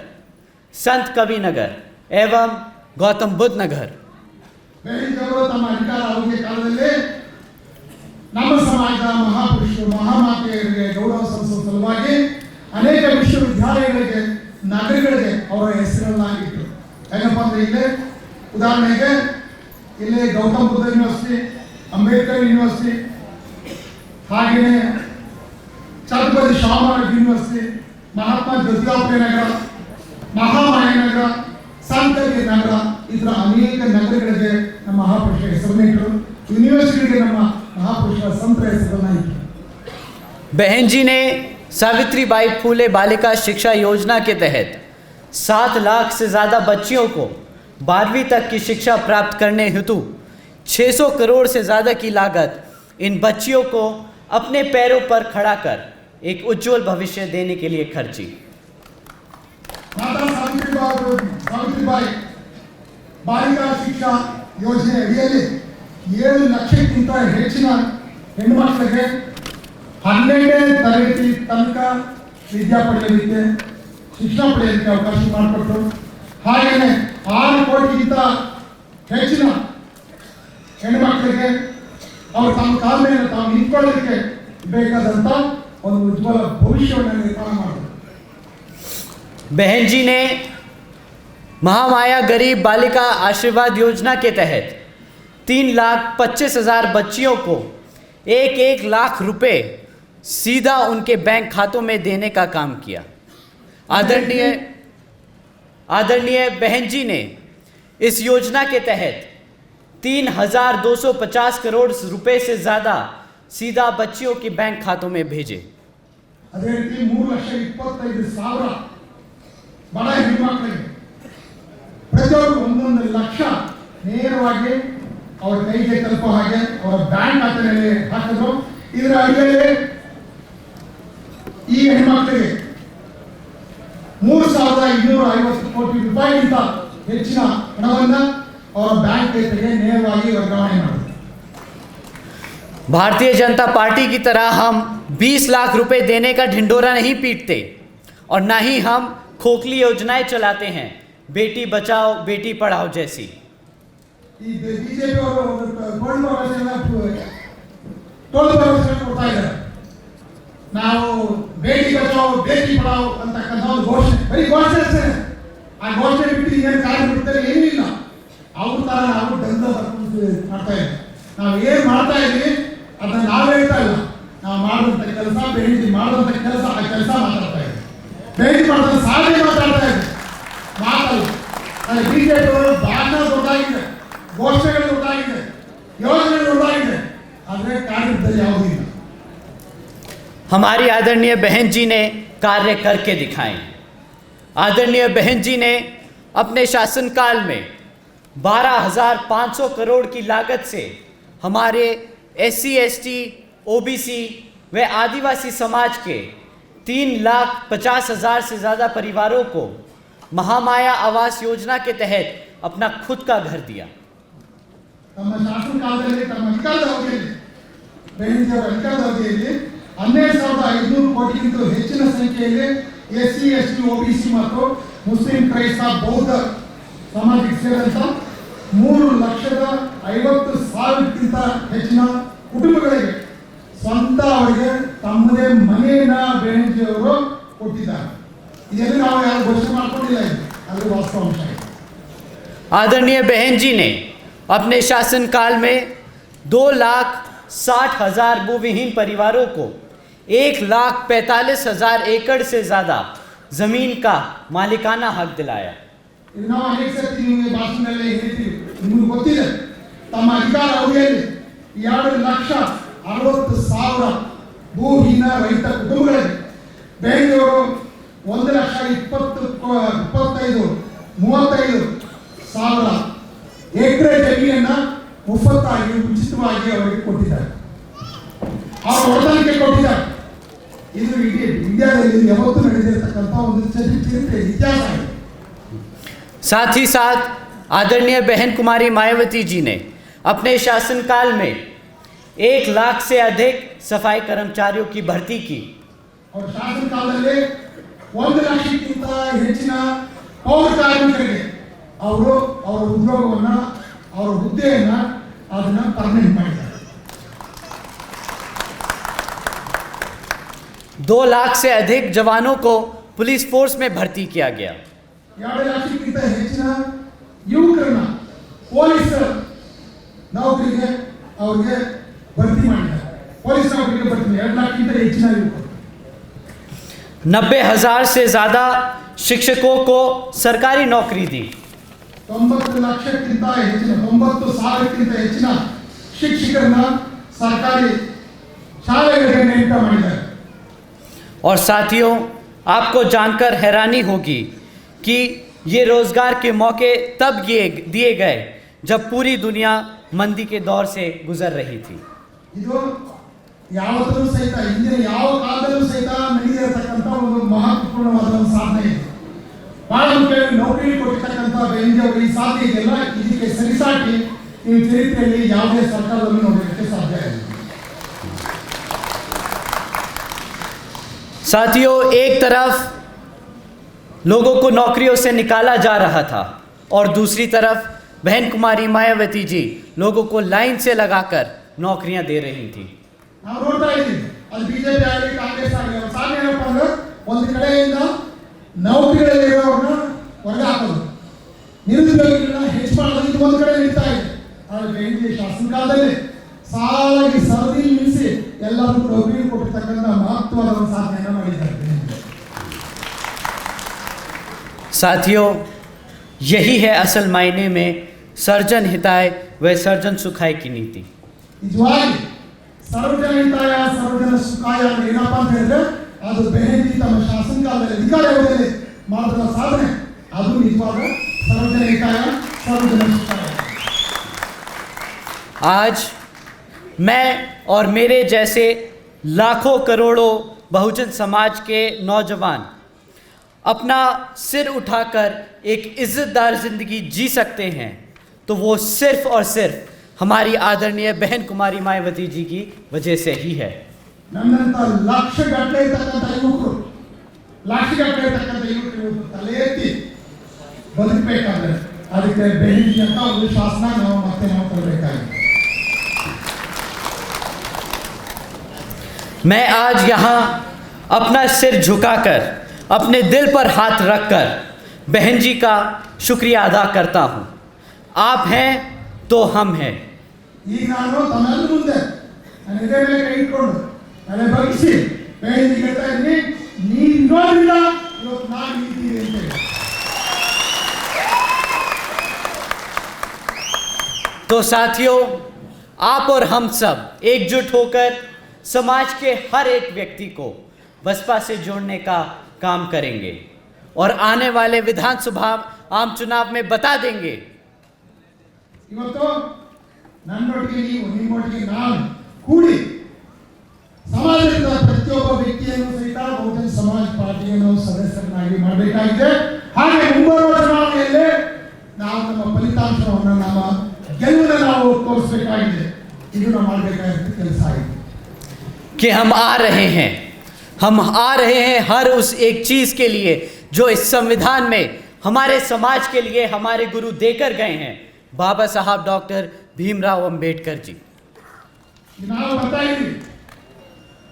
संत कवि नगर एवं गौतम बुद्ध नगर. ಬಹನ್ ಜಿ ಅವರು ತಮ್ಮ ಅಧಿಕಾರ ಅವಧಿಯ ಕಾಲದಲ್ಲಿ ನಮ್ಮ ಸಮಾಜದ ಮಹಾಪುರುಷರು, ಮಹಾಮಾತೆಯರಿಗೆ ಗೌರವ ಸಲ್ಲಿಸುವ ಸಲುವಾಗಿ ಅನೇಕ ವಿಶ್ವವಿದ್ಯಾಲಯಗಳಿಗೆ, ನಗರಗಳಿಗೆ ಅವರ ಹೆಸರನ್ನ ಇಟ್ಟರು. ಏನಪ್ಪ ಅಂದ್ರೆ ಇಲ್ಲೇ ಉದಾಹರಣೆಗೆ ಇಲ್ಲಿ ಗೌತಮ್ ಬುದ್ಧ ಯೂನಿವರ್ಸಿಟಿ, ಅಂಬೇಡ್ಕರ್ ಯೂನಿವರ್ಸಿಟಿ, ಹಾಗೆಯೇ ಛತ್ರಪತಿ ಶಾಹು ಮಹಾರಾಜ್ ಯೂನಿವರ್ಸಿಟಿ, ಮಹಾತ್ಮ ಜ್ಯೋತಿಬಾ ಫುಲೆ ನಗರ, ಮಹಾಮಾಯ ನಗರ, ಸಂತಕವಿ ನಗರ, ಈ ಥರ ಅನೇಕ ನಗರಗಳಿಗೆ ನಮ್ಮ ಮಹಾಪುರುಷರ ಹೆಸರನ್ನ ಇಟ್ಟರು. ಯೂನಿವರ್ಸಿಟಿಗೆ ನಮ್ಮ महापुरुषों संतर हेसरನ್ನ इट्टರು. बहन जी ने सावित्रीबाई फूले बालिका शिक्षा योजना के तहत 7 लाख से ज़्यादा बच्चियों को 12वीं तक की शिक्षा प्राप्त करने हेतु 600 करोड़ से ज़्यादा की लागत इन बच्चियों को अपने पैरों पर खड़ा कर एक उज्जवल भविष्य देने के लिए खर्ची. माता ಸಾವಿತ್ರಿಬಾಯಿ ಬಾಲಿಕಾ ಶಿಕ್ಷಾ ಯೋಜನೆ ಅಡಿಯಲ್ಲಿ 7 ಲಕ್ಷಕ್ಕಿಂತ ಹೆಚ್ಚಿನ ಹೆಣ್ಣುಮಕ್ಕಳಿಗೆ 12ನೇ ತರಗತಿ ತನಕ ವಿದ್ಯಾ ಪಡೆಯಲಿಕ್ಕೆ, ಶಿಕ್ಷಣ ಪಡೆಯಲಿಕ್ಕೆ ಅವಕಾಶ ಮಾಡಿಕೊಟ್ರು. ಹಾಗೆಯೇ 6 ಕೋಟಿಗಿಂತ ಹೆಚ್ಚಿನ ಹೆಣ್ಣುಮಕ್ಕಳಿಗೆ ಅವರು ತಮ್ಮ ಕಾಲ ಮೇಲೆ ತಾವು ನಿಂತ್ಕೊಳ್ಳೋದಕ್ಕೆ ಬೇಕಾದಂಥ ಒಂದು ಉಜ್ವಲ ಭವಿಷ್ಯವನ್ನು ನಿರ್ಮಾಣ ಮಾಡಿದ್ರು. बहन जी ने महामाया गरीब बालिका आशीर्वाद योजना के तहत 3,25,000 बच्चियों को 1-1 लाख रुपए सीधा उनके बैंक खातों में देने का काम किया. आदरणीय बहन जी ने इस योजना के तहत 3,250 करोड़ रुपए से ज़्यादा सीधा बच्चियों के बैंक खातों में भेजे. ಅದೇ ರೀತಿ 3,25,000 ಬಡ ಹೆಣ್ಣುಮಕ್ಕಳಿಗೆ ಪ್ರತಿಯೊಬ್ಬರು 1 ಲಕ್ಷ ನೇರವಾಗಿ ಅವರ ಕೈಗೆ ತಲುಪೋ ಹಾಗೆ ಅವರ ಬ್ಯಾಂಕ್ ಖಾತೆಯಲ್ಲಿ ಹಾಕಿದ್ರು. ಇದರ ಅಡಿಯಲ್ಲಿ ಈ ಹೆಣ್ಮಕ್ಳಿಗೆ 3,250 ಕೋಟಿ ರೂಪಾಯಿಗಿಂತ ಹೆಚ್ಚಿನ ಹಣವನ್ನು ಅವರ ಬ್ಯಾಂಕ್ ಖಾತೆಗೆ ನೇರವಾಗಿ ವರ್ಗಾವಣೆ ಮಾಡಿದ್ರು. भारतीय जनता पार्टी की तरह हम 20 लाख रुपए देने का ढिंडोरा नहीं पीटते और ना ही हम खोखली योजनाएं चलाते हैं, बेटी बचाओ बेटी पढ़ाओ जैसी। ಈ ಬಿಜೆಪಿ ಅವರು ಗೋಲ್ಡ್ ಭರವಸೆಯನ್ನ ಟೋಲ್ ಭರವಸೆಯನ್ನು ಕೊಡ್ತಾ ಇದ್ದಾರೆ. ನಾವು ಬೇಟಿ ಬಚಾओ ಬೇಟಿ ಪಢಾओ ಅಂತಕ್ಕಂಥ ಒಂದು ಘೋಷಣೆ, ಬರೀ ಘೋಷಣೆ ಅಷ್ಟೇ. ಆ ಘೋಷಣೆ ಬಿಟ್ಟು ಏನು ಕಾರ್ಯ ಬಿಡ್ತಾರೆ ಏನೂ ಇಲ್ಲ. ಅವ್ರ ತರ ನಾವು ದಂಧ ಮಾಡ್ತಾ ಇದ್ದೀವಿ. ನಾವು ಏನು ಮಾಡ್ತಾ ಇದ್ದೀವಿ ಅದನ್ನ ನಾವು ಹೇಳ್ತಾ ಇಲ್ಲ. ನಾವು ಮಾಡುವಂಥ ಕೆಲಸ, ಬೇಟಿ ಮಾಡುವಂಥ ಕೆಲಸ, ಆ ಕೆಲಸ ಮಾತಾಡ್ತಾ ಇದ್ದೀವಿ. ಬೇಟಿ ಮಾಡಿದ ಸಾಧನೆ ಮಾತಾಡ್ತಾ ಇದ್ದೀವಿ, ಮಾತಲ್ಲ. ಅಲ್ಲಿ ಬಿಜೆಪಿ ಅವರು ಭಾಷಣ ದೊಡ್ಡದಾಗಿದೆ, ಘೋಷಣೆಗಳು ದೊಡ್ಡದಾಗಿದೆ, ಯೋಜನೆಗಳು ದೊಡ್ಡದಾಗಿದೆ, ಆದರೆ ಕಾರ್ಯದಲ್ಲಿ ಯಾವುದೂ ಇಲ್ಲ. हमारी आदरणीय बहन जी ने कार्य करके दिखाए। आदरणीय बहन जी ने अपने शासनकाल में 12,500 करोड़ की लागत से हमारे SC, ST, OBC व आदिवासी समाज के 3,50,000 से ज़्यादा परिवारों को महामाया आवास योजना के तहत अपना खुद का घर दिया। ನಮ್ಮ ಶಾಸನಕಾಲದಲ್ಲಿ ತಮ್ಮ ಅಧಿಕಾರದ ಅವಧಿಯಲ್ಲಿ ಬಹಣಿಯವರ ಅಧಿಕಾರದ ಅವಧಿಯಲ್ಲಿ 12,500 ಕೋಟಿಗಿಂತ ಹೆಚ್ಚಿನ ಸಂಖ್ಯೆಯಲ್ಲಿ SC, ST, OBC ಮತ್ತು ಮುಸ್ಲಿಂ, ಕ್ರೈಸ್ತ, ಬೌದ್ಧ ಸಮಾಜಕ್ಕೆ ಸೇರಿದಂತ 3,50,000ಕ್ಕಿಂತ ಹೆಚ್ಚಿನ ಕುಟುಂಬಗಳಿಗೆ ಸ್ವಂತ ಅವರಿಗೆ ತಮ್ಮದೇ ಮನೆಯನ್ನ ಬೇಣಿಜಿಯವರು ಕೊಟ್ಟಿದ್ದಾರೆ. ಇದನ್ನು ನಾವು ಯಾರು ಘೋಷಣೆ ಮಾಡ್ಕೊಂಡಿಲ್ಲ, ಅದು ವಾಸ್ತವಾಂಶ ಇದೆ. आदरणीय बहन जी ने अपने शासनकाल में 2,60,000 भूविहीन परिवारों को 1,45,000 एकड़ से ज़्यादा ज़मीन का मालिकाना हक दिलाया। ಇದು ನಾವು ಅನೇಕ ಸರ್ತಿ ನಿಮಗೆ ಭಾಷಣದಲ್ಲಿ ಹೇಳ್ತೀವಿ, ನಿಮಗೆ ಗೊತ್ತಿದೆ. ತಮ್ಮ ಅಧಿಕಾರ ಅವಧಿಯಲ್ಲಿ 2,60,000 ಭೂಹೀನ ರೈತ ಕುಟುಂಬಗಳಿಗೆ ಬೆಂಗಳೂರು 1,25,000 ಎಕರೆ ಜಮೀನನ್ನ ಮುಫತ್ತಾಗಿ ಉಚಿತವಾಗಿ ಅವರಿಗೆ ಕೊಟ್ಟಿದ್ದಾರೆ. ಅವರು ಹೊರದಾಣಿಕೆ ಕೊಟ್ಟಿದ್ದಾರೆ. ಇದು ಇಡೀ ಇಂಡಿಯಾದಲ್ಲಿ ಯಾವತ್ತೂ ನಡೆದಿರತಕ್ಕಂಥ ಒಂದು ಚರಿತ್ರೆ ಇತಿಹಾಸ ಇದೆ. साथ ही साथ आदरणीय बहन कुमारी मायावती जी ने अपने शासनकाल में 1 लाख से अधिक सफाई कर्मचारियों की भर्ती की। और ಶಾಸನಕಾಲದಲ್ಲಿ 1 ಲಕ್ಷಕ್ಕಿಂತ ಹೆಚ್ಚಿನ ಪೌರ ಕಾರ್ಮಿಕರಿಗೆ ಅವರು ಅವರ ಉದ್ಯೋಗವನ್ನ, ಅವರ ಹುದ್ದೆಯನ್ನ ಅದನ್ನ ಪರ್ಮನೆಂಟ್ ಮಾಡಿದ್ದಾರೆ. 2 लाख से अधिक जवानों को पुलिस फोर्स में भर्ती किया गया। 2 ಲಕ್ಷಕ್ಕಿಂತ ಹೆಚ್ಚಿನ ಯುವಕರನ್ನ ಪೊಲೀಸ್ ನೌಕರಿಗೆ ಅವರಿಗೆ ಭರ್ತಿ ಮಾಡಿದ್ದಾರೆ. ಪೊಲೀಸ್ ನೌಕರಿಗೆ ಭರ್ತಿ 2 ಲಕ್ಷಕ್ಕಿಂತ ಹೆಚ್ಚಿನ ಯುವಕರು. 90,000 से ज़्यादा शिक्षकों को सरकारी नौकरी दी। 90 ಲಕ್ಷಕ್ಕಿಂತ ಹೆಚ್ಚಿನ 90,000ಕ್ಕಿಂತ ಹೆಚ್ಚಿನ ಶಿಕ್ಷಕರನ್ನ ಸರ್ಕಾರಿ ಶಾಲೆಗಳಿಗೆ ನೇಮಕ ಮಾಡಿದ್ದಾರೆ. और साथियों, आपको जानकर हैरानी होगी कि ये रोज़गार के मौके तब दिए गए जब पूरी दुनिया मंदी के दौर से गुजर रही थी। ಇದು ಯಾವತ್ತೂ ಸಹಿತ ಹಿಂದಿನ ಯಾವ ಕಾಲದಲ್ಲೂ ಸಹಿತ ನಡೆದಿರತಕ್ಕಂಥ ಒಂದು ಮಹತ್ವಪೂರ್ಣವಾದ ಒಂದು ಸಾಧನೆ ಇದೆ. ಬಹಳ ಮುಖ್ಯವಾಗಿ ನೌಕರಿ ಕೊಟ್ಟಿರ್ತಕ್ಕಂಥ ಬೆಂಗಳೂರು ಈ ಸಾಧನೆ ಇದೆಲ್ಲ, ಇದಕ್ಕೆ ಸರಿಸಾಟಿ ಈ ಚರಿತ್ರೆಯಲ್ಲಿ ಯಾವುದೇ ಸರ್ಕಾರದಲ್ಲಿ ನೋಡಲಿಕ್ಕೆ ಸಾಧ್ಯ ಇಲ್ಲ. साथियों, एक तरफ लोगों को नौकरियों से निकाला जा रहा था और दूसरी तरफ बहन कुमारी मायावती जी लोगों को लाइन से लगाकर नौकरियां दे रही थी। ನಾವು ನೋಡ್ತಾ ಇದ್ದೀವಿ, ಅದು ಬಿಜೆಪಿ ಆಗಲಿ ಕಾಂಗ್ರೆಸ್ ಆಗಲಿ, ಅವ್ರ ಸಾಧನೆ ಏನಪ್ಪ ಅಂದ್ರೆ ಒಂದು ಕಡೆಯಿಂದ ನೌಕರಿಗಳಲ್ಲಿರೋರನ್ನ ಹೊರಗೆ ಹಾಕೋದು, ನಿರುದ್ಯೋಗಿಗಳನ್ನ ಹೆಚ್ಚು ಮಾಡೋದು, ಇದು ಒಂದು ಕಡೆ ನಡೀತಾ ಇದೆ. ಆದರೆ ಈ ಶಾಸನಕಾಲದಲ್ಲಿ ಸಾಲಾಗಿ ಸರದಿ ನಿಲ್ಲಿಸಿ ಎಲ್ಲರೂ ನೌಕರಿ ಕೊಟ್ಟಿರ್ತಕ್ಕಂಥ ಮಹತ್ವದ ಒಂದು ಸಾಧನೆಯನ್ನು ಮಾಡಿದ್ದಾರೆ. साथियों, यही है असल मायने में सर्जन हिताय व सर्जन सुखाय की नीति। ನಿಜವಾಗಿ ಸರ್ವಜನ ಹಿತಾಯ ಸರ್ವಜನ ಸುಖಾಯ ಅಂದ್ರೆ ಏನಪ್ಪಾ ಅಂತ ಹೇಳಿದ್ರೆ ಅದು ಬೆಹೆಂದಿ ತಮ್ಮ ಶಾಸನಕಾಲದಲ್ಲಿ ಅಧಿಕಾರ ಅವಧಿಯಲ್ಲಿ ಮಾಡಿದ ಸಾಧನೆ, ಅದು ನಿಜವಾದ ಸರ್ವಜನ ಹಿತಾಯ ಸರ್ವಜನ ಸುಖಾಯ. आज मैं और मेरे जैसे लाखों करोड़ों बहुजन समाज के नौजवान अपना सिर उठाकर एक इज़्ज़तदार ज़िंदगी जी सकते हैं तो वो सिर्फ़ और सिर्फ हमारी आदरणीय बहन कुमारी मायावती जी की वजह से ही है। ನನ್ನಂತ ಲಕ್ಷಗಟ್ಟಲೆ ಇರ್ತಕ್ಕಂಥ ಯುವಕರು ಇವತ್ತು ತಲೆ ಎತ್ತಿ ಬದುಕಬೇಕಾದ್ರೆ ಅದಕ್ಕೆ ಬೆಹೆನ್ಜಿ ಅಂತ ಒಂದು ಶಾಸನ ನಾವು ತರಬೇಕಾಗಿದೆ। मैं आज यहाँ अपना सिर झुकाकर अपने दिल पर हाथ रखकर बहन जी का शुक्रिया अदा करता हूँ। आप हैं तो हम हैं। ಈಗ ನಾನು ತಮ್ಮೆಲ್ಲರ ಮುಂದೆ ನನ್ನ ಎದೆ ಮೇಲೆ ಕೈ ಇಟ್ಕೊಂಡು ತಲೆ ಬಗ್ಗಿಸಿ ಬೆಹೆನ್ಜಿ ಹೇಳ್ತಾ ಇದ್ದೀನಿ, ನೀನು ಇರೋದ್ರಿಂದ ಇವತ್ತು ನಾನು ಇದ್ದೀನಿ ಅಂತ ಹೇಳಿ। तो साथियों, आप और हम सब एकजुट होकर समाज के हर एक व्यक्ति को बसपा से जोड़ने का काम करेंगे और आने वाले विधानसभा आम चुनाव में बता देंगे। ಇವತ್ತು ನನ್ನೊಟ್ಟಿಗೆ ನೀವು ನಿಮ್ಮೊಟ್ಟಿಗೆ ನಾನು ಕೂಡಿ ಸಮಾಜದ ಪ್ರತಿಯೊಬ್ಬ ವ್ಯಕ್ತಿಯನ್ನು ಸಹಿತ ಬಹುಜನ ಸಮಾಜ ಪಾರ್ಟಿಯನ್ನು ಸದಸ್ಯರನ್ನಾಗಿ ಮಾಡಬೇಕಾಗಿದೆ। ಹಾಗೆ ಮುಂಬರುವ ಚುನಾವಣೆಯಲ್ಲಿ ನಾವು ನಮ್ಮ ಫಲಿತಾಂಶವನ್ನು ನಮ್ಮ ಗೆಲುವನ್ನು ನಾವು ತೋರಿಸಬೇಕಾಗಿದೆ। ಇದು ನಾವು ಮಾಡಬೇಕಾದ ಕೆಲಸ ಆಗಿದೆ कि हम आ रहे हैं हर उस एक चीज़ के लिए जो इस संविधान में हमारे समाज के लिए हमारे गुरु देकर गए हैं, बाबा साहब डॉक्टर भीमराव अंबेडकर जी। ನಾವು ಬರ್ತಾ ಇದ್ದೀವಿ,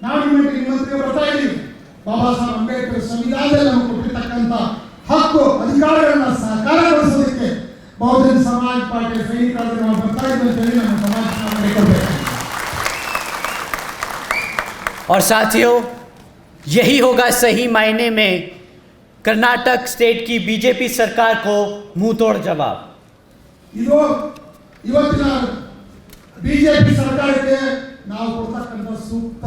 ನಾವು ನಿಮ್ಮಂತೆ ಬರ್ತಾ ಇದ್ದೀವಿ। ಬಾಬಾ ಸಾಹೇಬ್ ಅಂಬೇಡ್ಕರ್ ಸಂವಿಧಾನದಲ್ಲಿ ನಮಗೆ ಕೊಟ್ಟಿರ್ತಕ್ಕಂಥ ಹಕ್ಕು ಅಧಿಕಾರಗಳನ್ನು ಸಾಕಾರಗೊಳಿಸೋದಕ್ಕೆ ಬಹುಜನ ಸಮಾಜ ಪಾರ್ಟಿ ಸೈನಿಕರಾಗಿ ನಾವು ಬರ್ತಾ ಇದ್ದೀವಿ ಅಂತ ಹೇಳಿ ನಮ್ಮ ಸಮಾಜ ಮಾಡಿಕೊಳ್ಬೇಕು। और साथियों, यही होगा सही मायने में कर्नाटक स्टेट की बीजेपी सरकार को मुंह तोड़ जवाब। ಇದು ಇವತ್ತಿನ ಬಿಜೆಪಿ ಸರ್ಕಾರಕ್ಕೆ ನಾವು ಕೊಡ್ತಕ್ಕಂಥ ಸೂಕ್ತ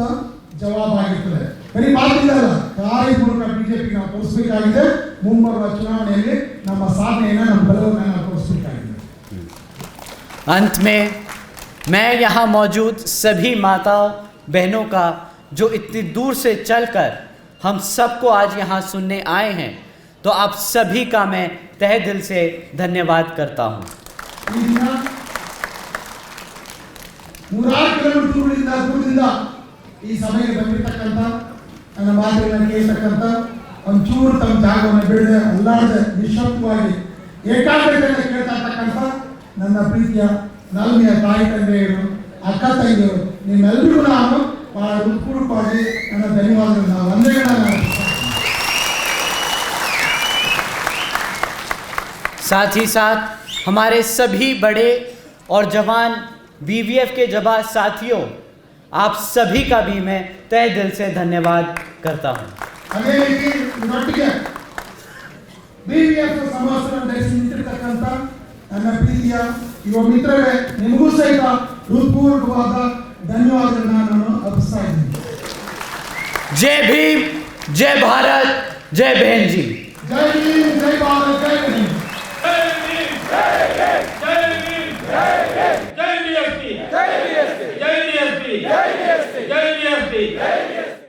ಜವಾಬಾಗಿರ್ತದೆ। ಬರೀ ಮಾತಿಲ್ಲಲ್ಲ, ಕಾರ್ಯ ಮೂಲಕ ಬಿಜೆಪಿ ನಾವು ತೋರಿಸಬೇಕಾಗಿದೆ। ಮುಂಬರುವ ಚುನಾವಣೆಯಲ್ಲಿ ನಮ್ಮ ಸಾಧನೆಯನ್ನು ನಮ್ಮ ಬಲವನ್ನು ನಾವು ತೋರಿಸಬೇಕಾಗಿದೆ। अंत में मैं यहाँ मौजूद सभी माताओं बहनों का जो इतनी दूर से चलकर हम सबको आज यहाँ सुनने आए हैं, तो आप सभी का मैं तहे दिल से धन्यवाद करता हूँ। ಈ ದಿನ 106 ಕಿಲೋಮೀಟರ್ ದೂರದಿಂದ ಈ ಸಭೆಗೆ ಬಂದಿರತಕ್ಕಂಥ ನನ್ನ ಮಾತುಗಳನ್ನು ಕೇಳತಕ್ಕಂಥ ಒಂಚೂರು ತಮ್ಮ ಜಾಗವನ್ನು ಬಿಡದೆ ಅಲ್ಲಾಡದೆ ನಿಶಬ್ದವಾಗಿ ಏಕಾಗ್ರತೆಯಿಂದ ಕೇಳ್ತಾ ಇರ್ತಕ್ಕಂಥ ನನ್ನ ಪ್ರೀತಿಯ ನಲ್ಮೆಯ ತಾಯಿ ತಂದೆಯರು, ಅಕ್ಕ ತಂಗಿಯರು, ನಿಮ್ಮೆಲ್ಲರಿಗೂ ನಾನು ಬಹಳ ಹೃತ್ಪೂರ್ವಕವಾಗಿ ನನ್ನ ಧನ್ಯವಾದಗಳನ್ನು ವಂದನೆಗಳನ್ನು साथ ही साथ हमारे सभी बड़े और जवान बीवीएफ के जवान साथियों, आप सभी का भी मैं तहे दिल से धन्यवाद करता हूँ। ಅದೇ ರೀತಿ ನೊಟ್ಟಿಗೆ ಬಿವಿಎಫ್ ಸಮಾಜವನ್ನು ಧರಿಸಿ ನಿಂತಿರ್ತಕ್ಕಂಥ ನನ್ನ ಪ್ರೀತಿಯ ಯುವ ಮಿತ್ರರೇ, ನಿಮಗೂ ಸಹಿತ ಹೃತ್ಪೂರ್ವಕವಾದ ಧನ್ಯವಾದಗಳನ್ನು ನಾನು ಅರ್ಪಿಸ್ತಾ ಇದ್ದೀನಿ। जय भीम, जय भारत, जय बहन जी। जय भीम, जय भारत, जय बहन। जय DSP, जय DSP, जय DSP, जय DSP, जय DSP, जय DSP, जय DSP।